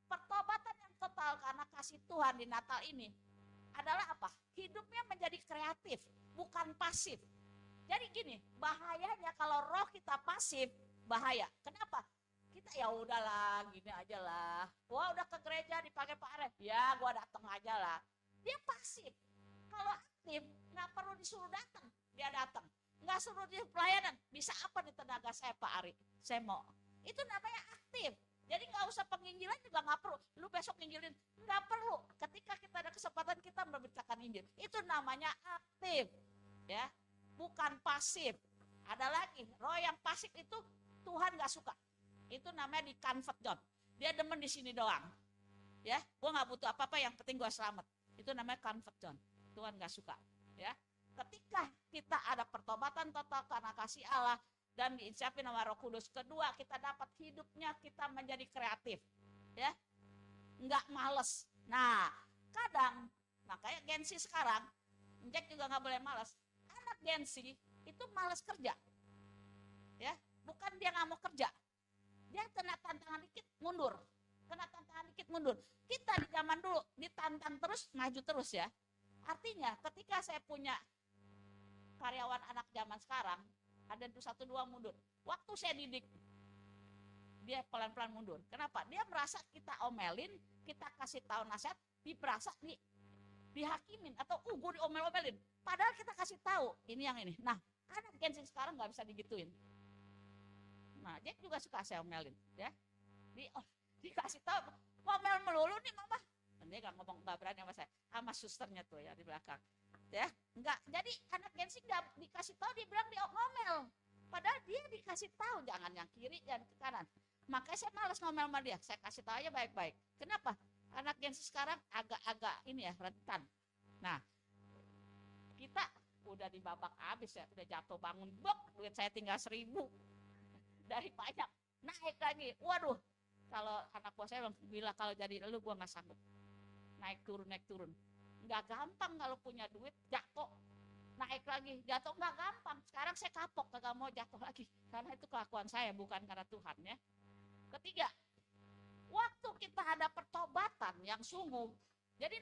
pertobatan yang total karena kasih Tuhan di Natal ini adalah apa? Hidupnya menjadi kreatif, bukan pasif. Jadi gini, bahayanya kalau roh kita pasif, bahaya. Kenapa? Kita ya udahlah, gini aja lah. Wah udah ke gereja dipakai Pak Aref, ya gua datang aja lah. Dia pasif. Kalau aktif, nggak perlu disuruh datang, dia datang. Nggak suruh di pelayanan, bisa apa nih tenaga saya Pak Ari? Saya mau. Itu namanya aktif. Jadi nggak usah penginjilan juga nggak perlu. Lu besok nginjilin nggak perlu. Ketika kita ada kesempatan kita memberitakan Injil, itu namanya aktif, ya, bukan pasif. Ada lagi roh yang pasif itu Tuhan nggak suka. Itu namanya di comfort zone. Dia demen di sini doang, ya. Gua nggak butuh apa-apa, yang penting gua selamat. Itu namanya comfort zone. Tuhan nggak suka, ya. Ketika kita ada pertobatan total karena kasih Allah dan diinsapin sama Roh Kudus. Kedua, kita dapat hidupnya kita menjadi kreatif, ya, nggak males. Nah, kadang makanya Gen-Z sekarang, Jack juga nggak boleh males. Anak Gen-Z itu males kerja, ya, bukan dia nggak mau kerja, dia kena tantangan dikit mundur, kena tantangan dikit mundur. Kita di zaman dulu ditantang terus, maju terus, ya. Artinya, ketika saya punya karyawan anak zaman sekarang, ada 1-2 mundur. Waktu saya didik, dia pelan-pelan mundur. Kenapa? Dia merasa kita omelin, kita kasih tahu nasihat, diperasa dihakimin atau gue diomel-omelin. Padahal kita kasih tahu ini yang ini. Nah, anak Gen Z sekarang nggak bisa digituin. Nah, Jack juga suka saya omelin, ya. Dikasih tahu, ngomel melulu nih mama. Dan dia nggak ngomong, nggak berani sama saya, sama susternya tuh ya di belakang. Ya, enggak. Jadi anak Gen Z enggak dikasih tahu, dia bilang dia ngomel. Padahal dia dikasih tahu jangan yang kiri dan ke kanan. Makanya saya malas ngomel sama dia. Saya kasih tahu aja baik-baik. Kenapa? Anak Gen Z sekarang agak-agak ini ya, rentan. Nah, kita udah di babak habis ya, udah jatuh bangun, bok, duit saya tinggal 1.000 dari banyak, naik lagi. Waduh, kalau anak buah saya bilang, bila kalau jadi lu gua nggak sanggup. Naik turun. Nggak gampang kalau punya duit jatuh, naik lagi, jatuh nggak gampang. Sekarang saya kapok, kagak mau jatuh lagi. Karena itu kelakuan saya, bukan karena Tuhan ya. Ketiga, waktu kita ada pertobatan yang sungguh. Jadi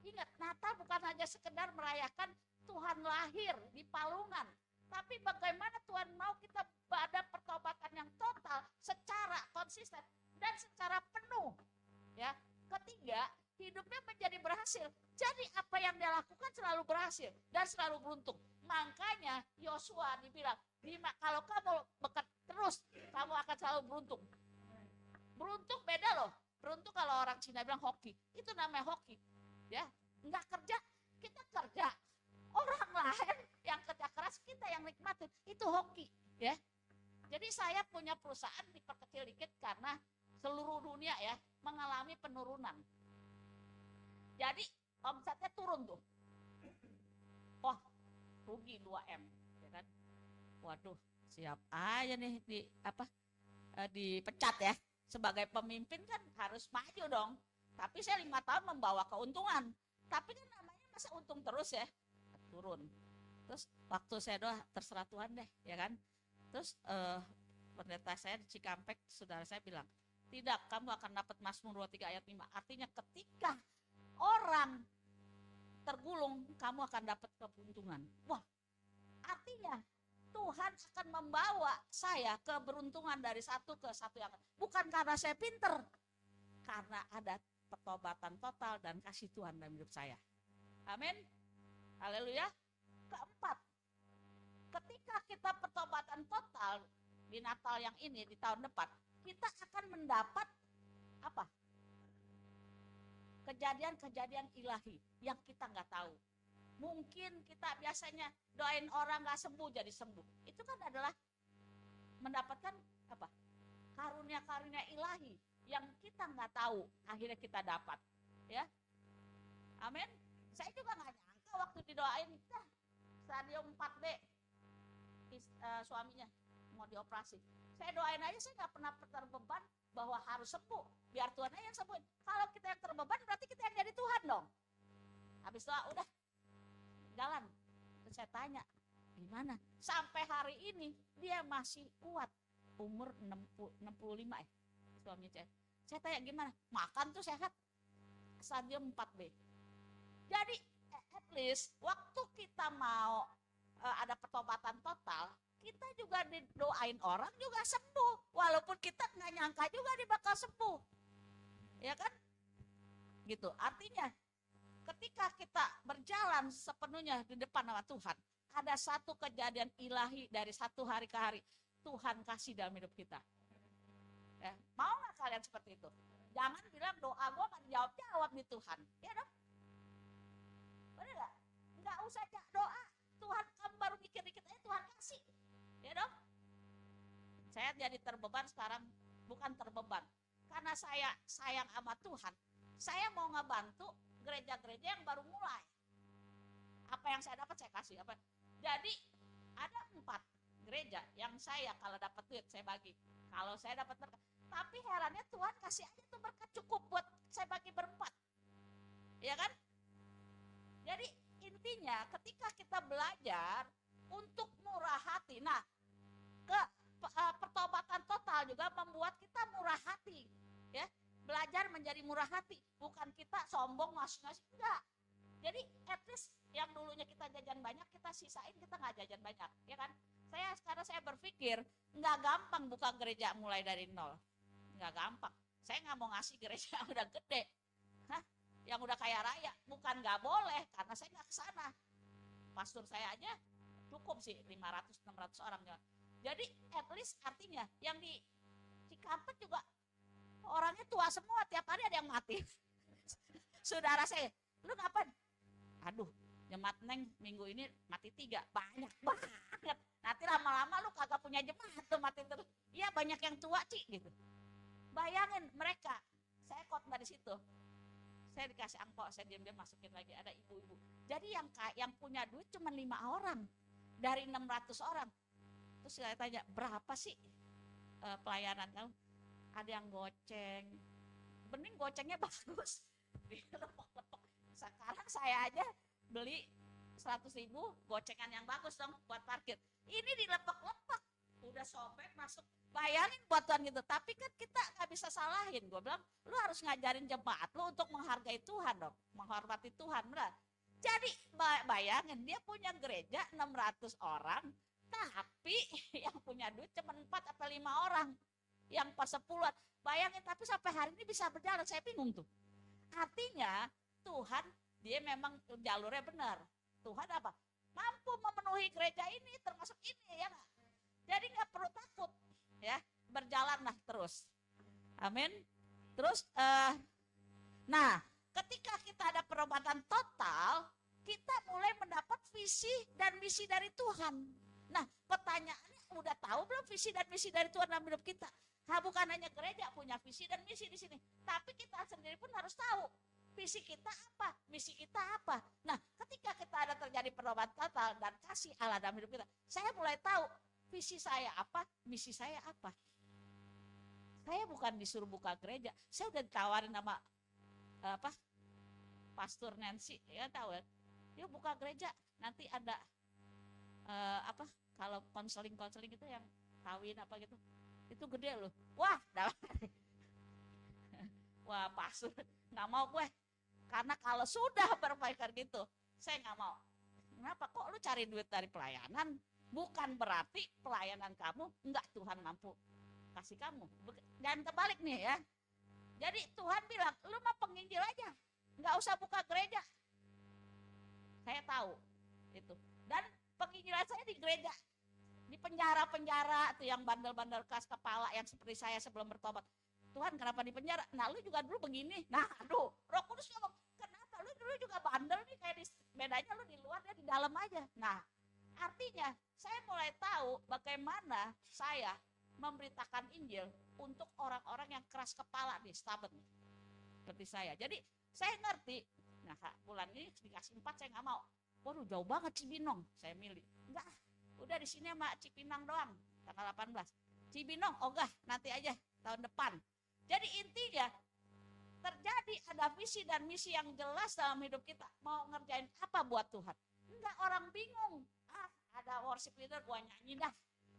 ingat, Natal bukan hanya sekedar merayakan Tuhan lahir di palungan, tapi bagaimana Tuhan mau kita ada pertobatan yang total, secara konsisten dan secara penuh. Ya, ketiga, hidupnya menjadi berhasil. Jadi apa yang dia lakukan selalu berhasil dan selalu beruntung. Makanya Yosua dibilang, kalau kamu bekerja terus, kamu akan selalu beruntung. Beruntung beda loh. Beruntung kalau orang Cina bilang hoki, itu namanya hoki. Ya, nggak kerja, kita kerja. Orang lain yang kerja keras, kita yang nikmatin, itu hoki. Ya, jadi saya punya perusahaan diperkecil dikit karena seluruh dunia ya mengalami penurunan. Jadi omsetnya turun tuh. Wah, rugi 2M, ya kan? Waduh, siap aja nih dipecat ya. Sebagai pemimpin kan harus maju dong. Tapi saya 5 tahun membawa keuntungan. Tapi kan namanya masa untung terus ya, turun. Terus waktu saya doa, terserah Tuhan deh, ya kan? Terus pendeta saya di Cikampek, saudara saya bilang, tidak, kamu akan dapat Mazmur 23 ayat 5. Artinya ketika orang tergulung, kamu akan dapat keberuntungan. Wah, artinya Tuhan akan membawa saya keberuntungan dari satu ke satu yang bukan karena saya pinter, karena ada pertobatan total dan kasih Tuhan dalam hidup saya. Amin. Haleluya. Keempat, ketika kita pertobatan total di Natal yang ini, di tahun depan, kita akan mendapat apa? Kejadian-kejadian ilahi yang kita nggak tahu. Mungkin kita biasanya doain orang nggak sembuh jadi sembuh. Itu kan adalah mendapatkan apa? Karunia-karunia ilahi yang kita nggak tahu, akhirnya kita dapat. Ya, amin. Saya juga nggak nyangka waktu didoain, stadium 4B, suaminya mau dioperasi. Saya doain aja, saya nggak pernah terbeban bahwa harus sembuh. Biar Tuhan aja yang sembuhin. Kalau kita yang terbeban, berarti kita yang jadi Tuhan dong. Habis doa, udah jalan. Terus saya tanya, gimana? Sampai hari ini dia masih kuat, umur 65 suami saya. Saya tanya gimana? Makan tuh sehat, stadium 4B. Jadi at least waktu kita mau ada pertobatan total, kita juga didoain orang juga sembuh, walaupun kita nggak nyangka juga dia bakal sembuh, ya kan? Gitu. Artinya ketika kita berjalan sepenuhnya di depan nama Tuhan, ada satu kejadian ilahi dari satu hari ke hari Tuhan kasih dalam hidup kita. Ya, mau nggak kalian seperti itu? Jangan bilang doa gue nggak dijawab di Tuhan, ya dong? Benar nggak? Nggak usah doa, Tuhan kamu baru mikir dikit aja Tuhan kasih, ya dong? Saya jadi terbeban sekarang, bukan terbeban, karena saya sayang sama Tuhan. Saya mau ngebantu gereja-gereja yang baru mulai. Apa yang saya dapat saya kasih. Jadi ada 4 gereja yang saya kalau dapat duit saya bagi. Kalau saya dapat berkat. Tapi herannya Tuhan kasih aja tuh berkat cukup buat saya bagi berempat. Ya kan? Jadi intinya ketika kita belajar untuk murah hati. Nah, pertobatan total juga membuat kita murah hati. Ya. Belajar menjadi murah hati, bukan kita sombong ngasih-ngasih, enggak. Jadi at least yang dulunya kita jajan banyak, kita sisain, kita nggak jajan banyak, ya kan? Sekarang saya berpikir nggak gampang buka gereja mulai dari nol, nggak gampang. Saya nggak mau ngasih gereja yang udah gede, yang udah kaya raya, bukan nggak boleh, karena saya nggak kesana. Pastor saya aja cukup sih 500-600 orang. Jadi at least artinya yang di Cikampek juga orangnya tua semua, tiap hari ada yang mati. Saudara saya, lu ngapain? Aduh, jemaat Neng minggu ini mati 3, banyak banget. Nanti lama-lama lu kagak punya jemaat tuh mati terus. Iya banyak yang tua Ci gitu. Bayangin mereka, saya khotbah di situ. Saya dikasih angpau, saya diam-diam masukin lagi, ada ibu-ibu. Jadi yang punya duit cuma 5 orang dari 600 orang. Terus saya tanya, berapa sih pelayanan kamu? Ada yang goceng, bening gocengnya bagus, sekarang saya aja beli 100.000 gocengan yang bagus dong buat parkir. Ini dilepek-lepek, udah sobek masuk. Bayangin buat Tuhan gitu. Tapi kan kita nggak bisa salahin. Gue bilang, lu harus ngajarin jemaat lu untuk menghargai Tuhan dong, menghormati Tuhan, benar. Jadi bayangin dia punya gereja 600 orang, tapi yang punya duit cuma 4 atau 5 orang, yang persepuluhan. Bayangin, tapi sampai hari ini bisa berjalan, saya bingung tuh. Artinya Tuhan dia memang jalurnya benar. Tuhan apa? Mampu memenuhi gereja ini, termasuk ini ya nggak? Jadi nggak perlu takut, ya berjalanlah terus. Amin. Terus, nah ketika kita ada perobatan total, kita mulai mendapat visi dan misi dari Tuhan. Nah pertanyaannya, udah tahu belum visi dan misi dari Tuhan dalam hidup kita? Nah, bukan hanya gereja punya visi dan misi di sini, tapi kita sendiri pun harus tahu visi kita apa, misi kita apa. Nah, ketika kita ada terjadi perobatan total dan kasih Allah dalam hidup kita, saya mulai tahu visi saya apa, misi saya apa. Saya bukan disuruh buka gereja, saya udah ditawarin sama Pastor Nancy, ya tahu ya, dia buka gereja, nanti ada kalau konseling itu yang kawin apa gitu, itu gede loh. Wah, wah pastor nggak mau gue, karena kalau sudah berpikir gitu, saya nggak mau. Kenapa? Kok lu cari duit dari pelayanan? Bukan berarti pelayanan kamu enggak Tuhan mampu kasih kamu. Dan terbalik nih ya. Jadi Tuhan bilang, lu mah penginjil aja, nggak usah buka gereja. Saya tahu itu. Dan penginjilan saya di gereja, di penjara-penjara tuh yang bandel-bandel keras kepala yang seperti saya sebelum bertobat. Tuhan kenapa di penjara? Nah lu juga dulu begini. Nah aduh, Roh Kudus ngomong, kenapa lu dulu juga bandel nih, kayak bedanya lu di luar, dia di dalam aja. Nah artinya saya mulai tahu bagaimana saya memberitakan Injil untuk orang-orang yang keras kepala nih, stubborn seperti saya. Jadi saya ngerti. Nah bulan ini dikasih 4, saya nggak mau. Waduh jauh banget Cibinong, saya milih. Enggak, udah di sini sama Cipinang doang, tanggal 18. Cibinong, ogah nanti aja tahun depan. Jadi intinya terjadi ada visi dan misi yang jelas dalam hidup kita. Mau ngerjain apa buat Tuhan? Enggak, orang bingung. Ada worship leader, gua nyanyi dah.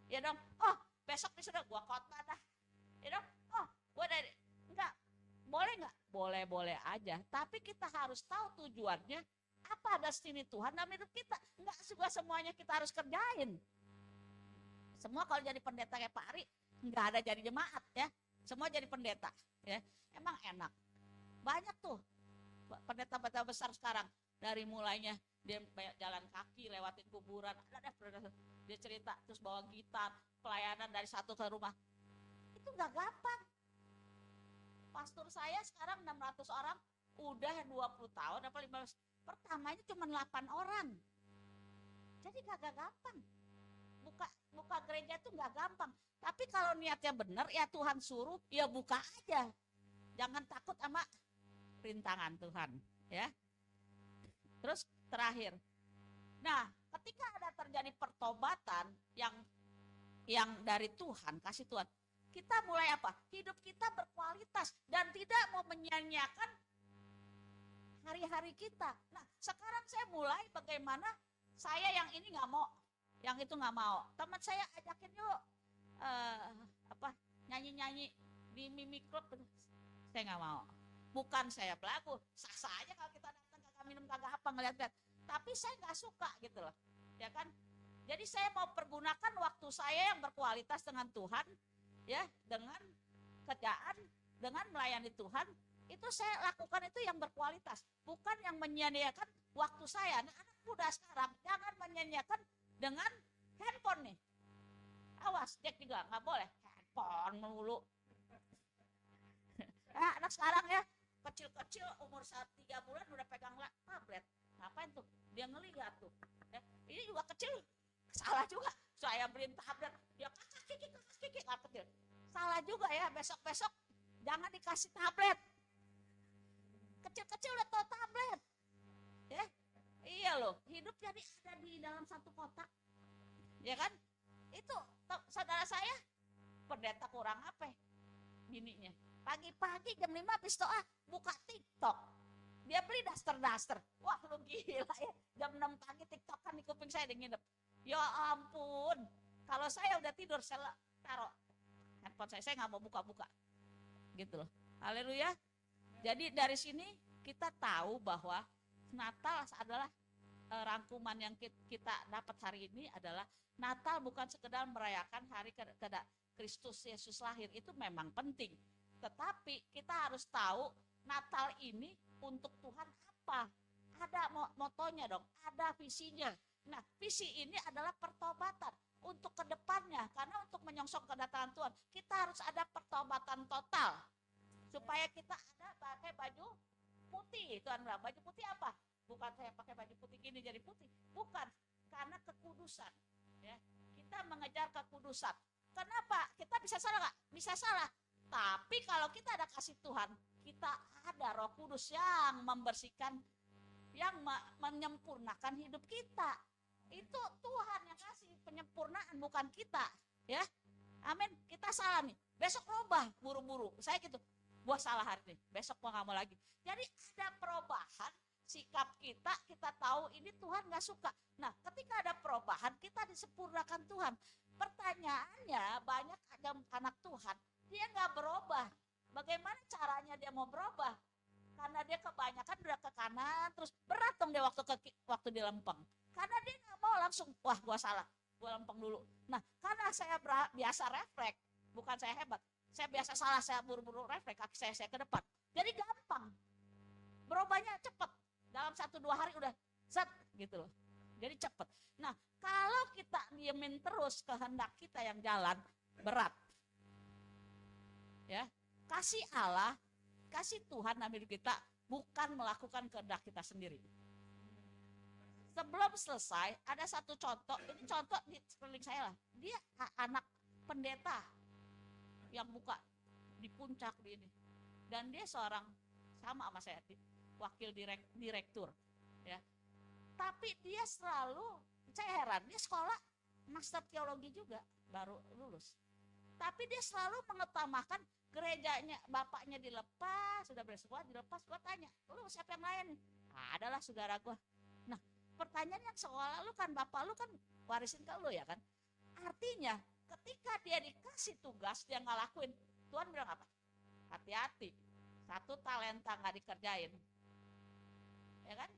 Ya dong. Oh, besok nih sudah gua khotbah dah. Ya dong. Oh, gua dari enggak. Boleh enggak? Boleh-boleh aja. Tapi kita harus tahu tujuannya. Apa destiny Tuhan dalam hidup kita? Enggak juga semuanya kita harus kerjain. Semua kalau jadi pendeta kayak Pak Ari, enggak ada jadi jemaat ya. Semua jadi pendeta ya. Emang enak. Banyak tuh pendeta-pendeta besar sekarang, dari mulainya dia jalan kaki lewatin kuburan, dia cerita, terus bawa gitar, pelayanan dari satu ke rumah. Itu nggak gampang. Pastor saya sekarang 600 orang, udah 20 tahun apa 15, pertamanya cuma 8 orang. Jadi nggak gampang. Buka gereja itu nggak gampang. Tapi kalau niatnya benar, ya Tuhan suruh, ya buka aja. Jangan takut sama rintangan Tuhan, ya. Terus terakhir, nah ketika ada terjadi pertobatan yang dari Tuhan, kasih Tuhan, kita mulai apa? Hidup kita berkualitas dan tidak mau menyia-nyiakan hari-hari kita. Nah sekarang saya mulai bagaimana saya yang ini nggak mau, yang itu nggak mau. Teman saya ajakin yuk nyanyi-nyanyi di Mimi Club, saya nggak mau. Bukan saya belagu, sah-sah aja kalau kita datang kagak minum kagak apa ngeliat-liat. Tapi saya nggak suka gitu loh, ya kan? Jadi saya mau pergunakan waktu saya yang berkualitas dengan Tuhan, ya, dengan kerjaan, dengan melayani Tuhan. Itu saya lakukan itu yang berkualitas, bukan yang menyia-nyiakan waktu saya. Nah, anak muda sekarang jangan menyia-nyiakan dengan handphone nih. Awas, Jack juga nggak boleh handphone melulu. Nah, anak sekarang ya kecil-kecil umur 3 bulan udah pegang tablet. Ngapain tuh? Dia ngelihat tuh. Ini juga kecil, salah juga. Saya beliin tablet, dia kakak kiki nggak kecil. Salah juga ya, besok-besok jangan dikasih tablet. Kecil-kecil udah tahu tablet. Ya, iya loh, hidup jadi ada di dalam satu kotak. Ya kan? Itu saudara saya pendeta kurang apa? Bininya. Pagi-pagi jam 5 habis doa buka TikTok. Dia beli daster. Wah lu gila ya, jam 6 pagi tiktokan di kuping saya dia nginep. Ya ampun, kalau saya udah tidur saya taruh handphone saya nggak mau buka-buka gitu loh. Haleluya. Jadi dari sini kita tahu bahwa Natal adalah rangkuman yang kita dapat hari ini adalah Natal bukan sekedar merayakan hari Kristus Yesus lahir, itu memang penting. Tetapi kita harus tahu Natal ini untuk Tuhan apa? Ada motonya dong, ada visinya. Nah, visi ini adalah pertobatan untuk kedepannya, karena untuk menyongsong kedatangan Tuhan kita harus ada pertobatan total supaya kita ada pakai baju putih. Tuhan bilang baju putih apa? Bukan saya pakai baju putih gini jadi putih, bukan, karena kekudusan ya. Kita mengejar kekudusan. Kenapa? Kita bisa salah nggak? Bisa salah, tapi kalau kita ada kasih Tuhan, kita ada Roh Kudus yang membersihkan, yang menyempurnakan hidup kita. Itu Tuhan yang kasih penyempurnaan, bukan kita ya. Amin. Kita salah nih, besok robah buru-buru saya gitu, gua salah hari ini, besok gua nggak mau lagi. Jadi ada perubahan sikap kita, kita tahu ini Tuhan nggak suka. Nah, ketika ada perubahan, kita disempurnakan Tuhan. Pertanyaannya, banyak anak Tuhan, dia nggak berubah. Bagaimana caranya dia mau berubah? Karena dia kebanyakan udah ke kanan, terus berat dong dia waktu di lempeng. Karena dia nggak mau langsung, wah gua salah, gua lempeng dulu. Nah, karena saya biasa refleks, bukan saya hebat. Saya biasa salah, saya buru-buru refleks, kaki saya ke depan. Jadi gampang. Berubahnya cepat. Dalam 1-2 hari udah set gitu loh. Jadi cepat. Nah, kalau kita diemin terus kehendak kita yang jalan, berat. Ya. Kasih Allah, kasih Tuhan dalam hidup kita bukan melakukan kehendak kita sendiri. Sebelum selesai, ada satu contoh, ini contoh di sekeliling saya lah. Dia anak pendeta yang buka di puncak di ini. Dan dia seorang sama saya, wakil direktur ya. Tapi dia selalu, saya heran, dia sekolah master teologi juga, baru lulus. Tapi dia selalu mengutamakan gerejanya, bapaknya dilepas, sudah beres sekolah dilepas. Gua tanya, lu siapa yang lain? Adalah saudara gua. Nah, pertanyaannya sekolah lu kan, bapak lu kan warisin ke lu ya kan. Artinya ketika dia dikasih tugas dia ngelakuin, Tuhan bilang apa? Hati-hati, satu talenta nggak dikerjain, ya kan?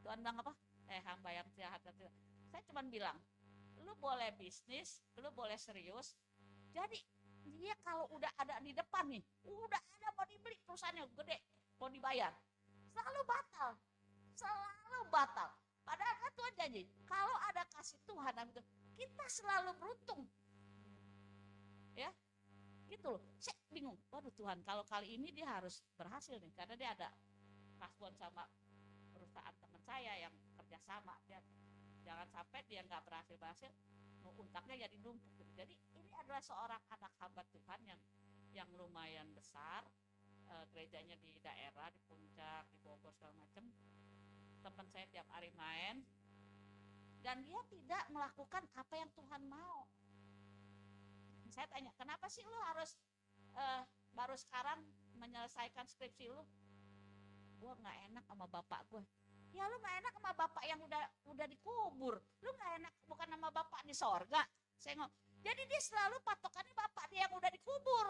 Tuhan bilang apa? Hamba yang jahat. Saya cuma bilang, lu boleh bisnis, lu boleh serius. Jadi dia kalau udah ada di depan nih, udah ada mau dibeli perusahaannya gede, mau dibayar, selalu batal, selalu batal. Padahal kan Tuhan janji, kalau ada kasih Tuhan, kita selalu beruntung, ya. Gitu loh. Saya bingung, waduh Tuhan, kalau kali ini dia harus berhasil nih, karena dia ada kasuan sama perusahaan teman saya yang kerjasama. Jangan sampai dia nggak berhasil, untaknya jadi numpuk. Jadi ini adalah seorang anak hamba Tuhan yang lumayan besar, gerejanya di daerah, di puncak, di Bogor segala macam. Teman saya tiap hari main, dan dia tidak melakukan apa yang Tuhan mau. Saya tanya, kenapa sih lu harus baru sekarang menyelesaikan skripsi lu? Gue nggak enak sama bapak gue. Ya lu nggak enak sama bapak yang udah dikubur. Lu nggak enak bukan sama bapak di sorga. Saya ngomong. Jadi dia selalu patokannya bapak dia yang udah dikubur,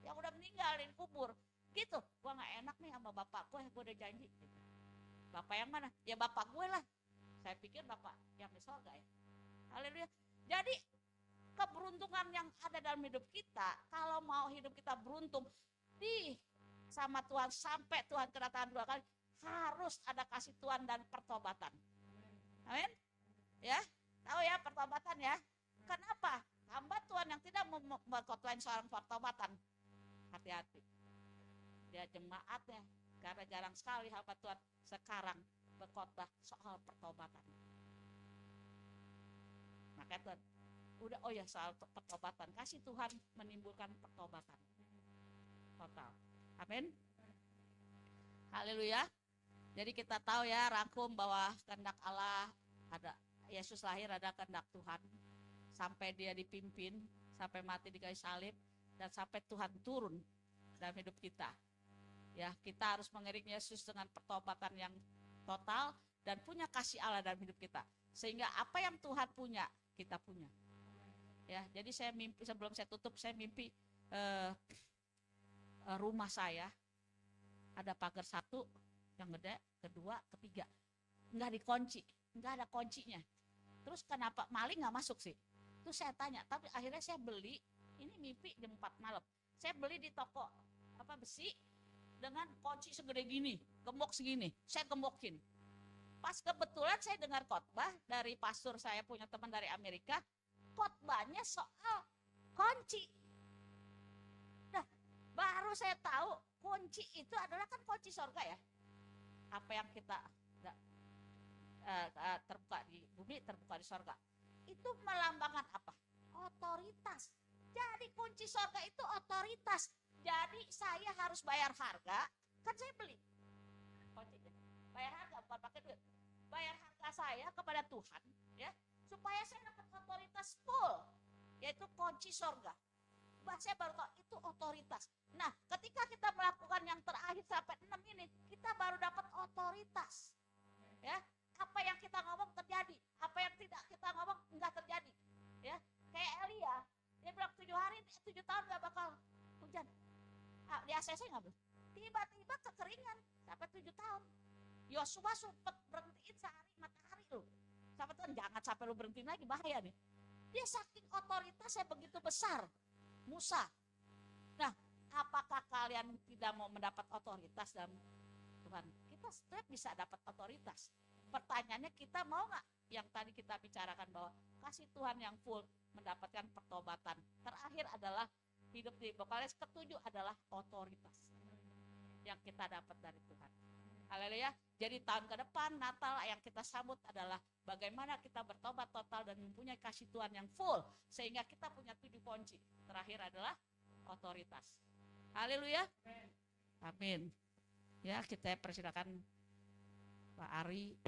yang udah meninggal dikubur. Gitu. Gue nggak enak nih sama bapak gue udah janji. Gitu. Bapak yang mana? Ya bapak gue lah. Saya pikir bapak yang di sorga ya. Haleluya. Jadi keberuntungan yang ada dalam hidup kita, kalau mau hidup kita beruntung sama Tuhan sampai Tuhan kedatangan 2 kali, harus ada kasih Tuhan dan pertobatan. Amin. Ya, tahu ya pertobatan ya. Kenapa? Hamba Tuhan yang tidak berkhotbah seorang pertobatan, hati-hati. Dia jemaatnya, karena jarang sekali hamba Tuhan sekarang berkhotbah soal pertobatan. Maka Tuhan udah, oh ya soal pertobatan, kasih Tuhan menimbulkan pertobatan total. Amin. Haleluya. Jadi kita tahu ya, rangkum bahwa kehendak Allah, ada Yesus lahir ada kehendak Tuhan, sampai dia dipimpin, sampai mati di kayu salib, dan sampai Tuhan turun dalam hidup kita. Ya, kita harus mengiring Yesus dengan pertobatan yang total dan punya kasih Allah dalam hidup kita. Sehingga apa yang Tuhan punya, kita punya. Ya, jadi saya mimpi, sebelum saya tutup, saya mimpi rumah saya ada pagar satu yang gede, kedua, ketiga, nggak dikunci, nggak ada kuncinya. Terus kenapa maling nggak masuk sih? Itu saya tanya. Tapi akhirnya saya beli, ini mimpi jam 4 malam. Saya beli di toko besi dengan kunci segede gini, gembok segini. Saya gembokin. Pas kebetulan saya dengar khotbah dari pastor, saya punya teman dari Amerika, khotbahnya soal kunci. Nah, baru saya tahu kunci itu adalah kan kunci surga ya. Apa yang kita terbuka di bumi, terbuka di surga. Itu melambangkan apa? Otoritas. Jadi kunci surga itu otoritas. Jadi saya harus bayar harga, kan saya beli kuncinya. Bayar harga bukan pakai duit. Bayar harga saya kepada Tuhan, ya, supaya saya dapat otoritas full, yaitu kunci surga. Saya baru tahu itu otoritas. Nah, ketika kita melakukan yang terakhir sampai 6 ini, kita baru dapat otoritas. Ya, apa yang kita ngomong terjadi, apa yang tidak kita ngomong enggak terjadi. Ya, kayak Elia, dia bilang 7 hari, 7 tahun enggak bakal hujan. Di ACC enggak boleh. Tiba-tiba kekeringan sampai 7 tahun. Yosua sempat berhentiin sehari matahari loh. Sampai Tuhan, jangan sampai lu berhentiin lagi, bahaya nih. Dia saking otoritasnya begitu besar. Musa. Nah, apakah kalian tidak mau mendapat otoritas dalam Tuhan? Kita setiap bisa dapat otoritas. Pertanyaannya, kita mau nggak? Yang tadi kita bicarakan bahwa kasih Tuhan yang full, mendapatkan pertobatan. Terakhir adalah hidup di Bokalis. Ketujuh adalah otoritas yang kita dapat dari Tuhan. Haleluya. Jadi tahun ke depan Natal yang kita sambut adalah bagaimana kita bertobat total dan mempunyai kasih Tuhan yang full, sehingga kita punya 7 kunci. Terakhir adalah otoritas. Haleluya. Amin. Ya, kita persilakan Pak Ari.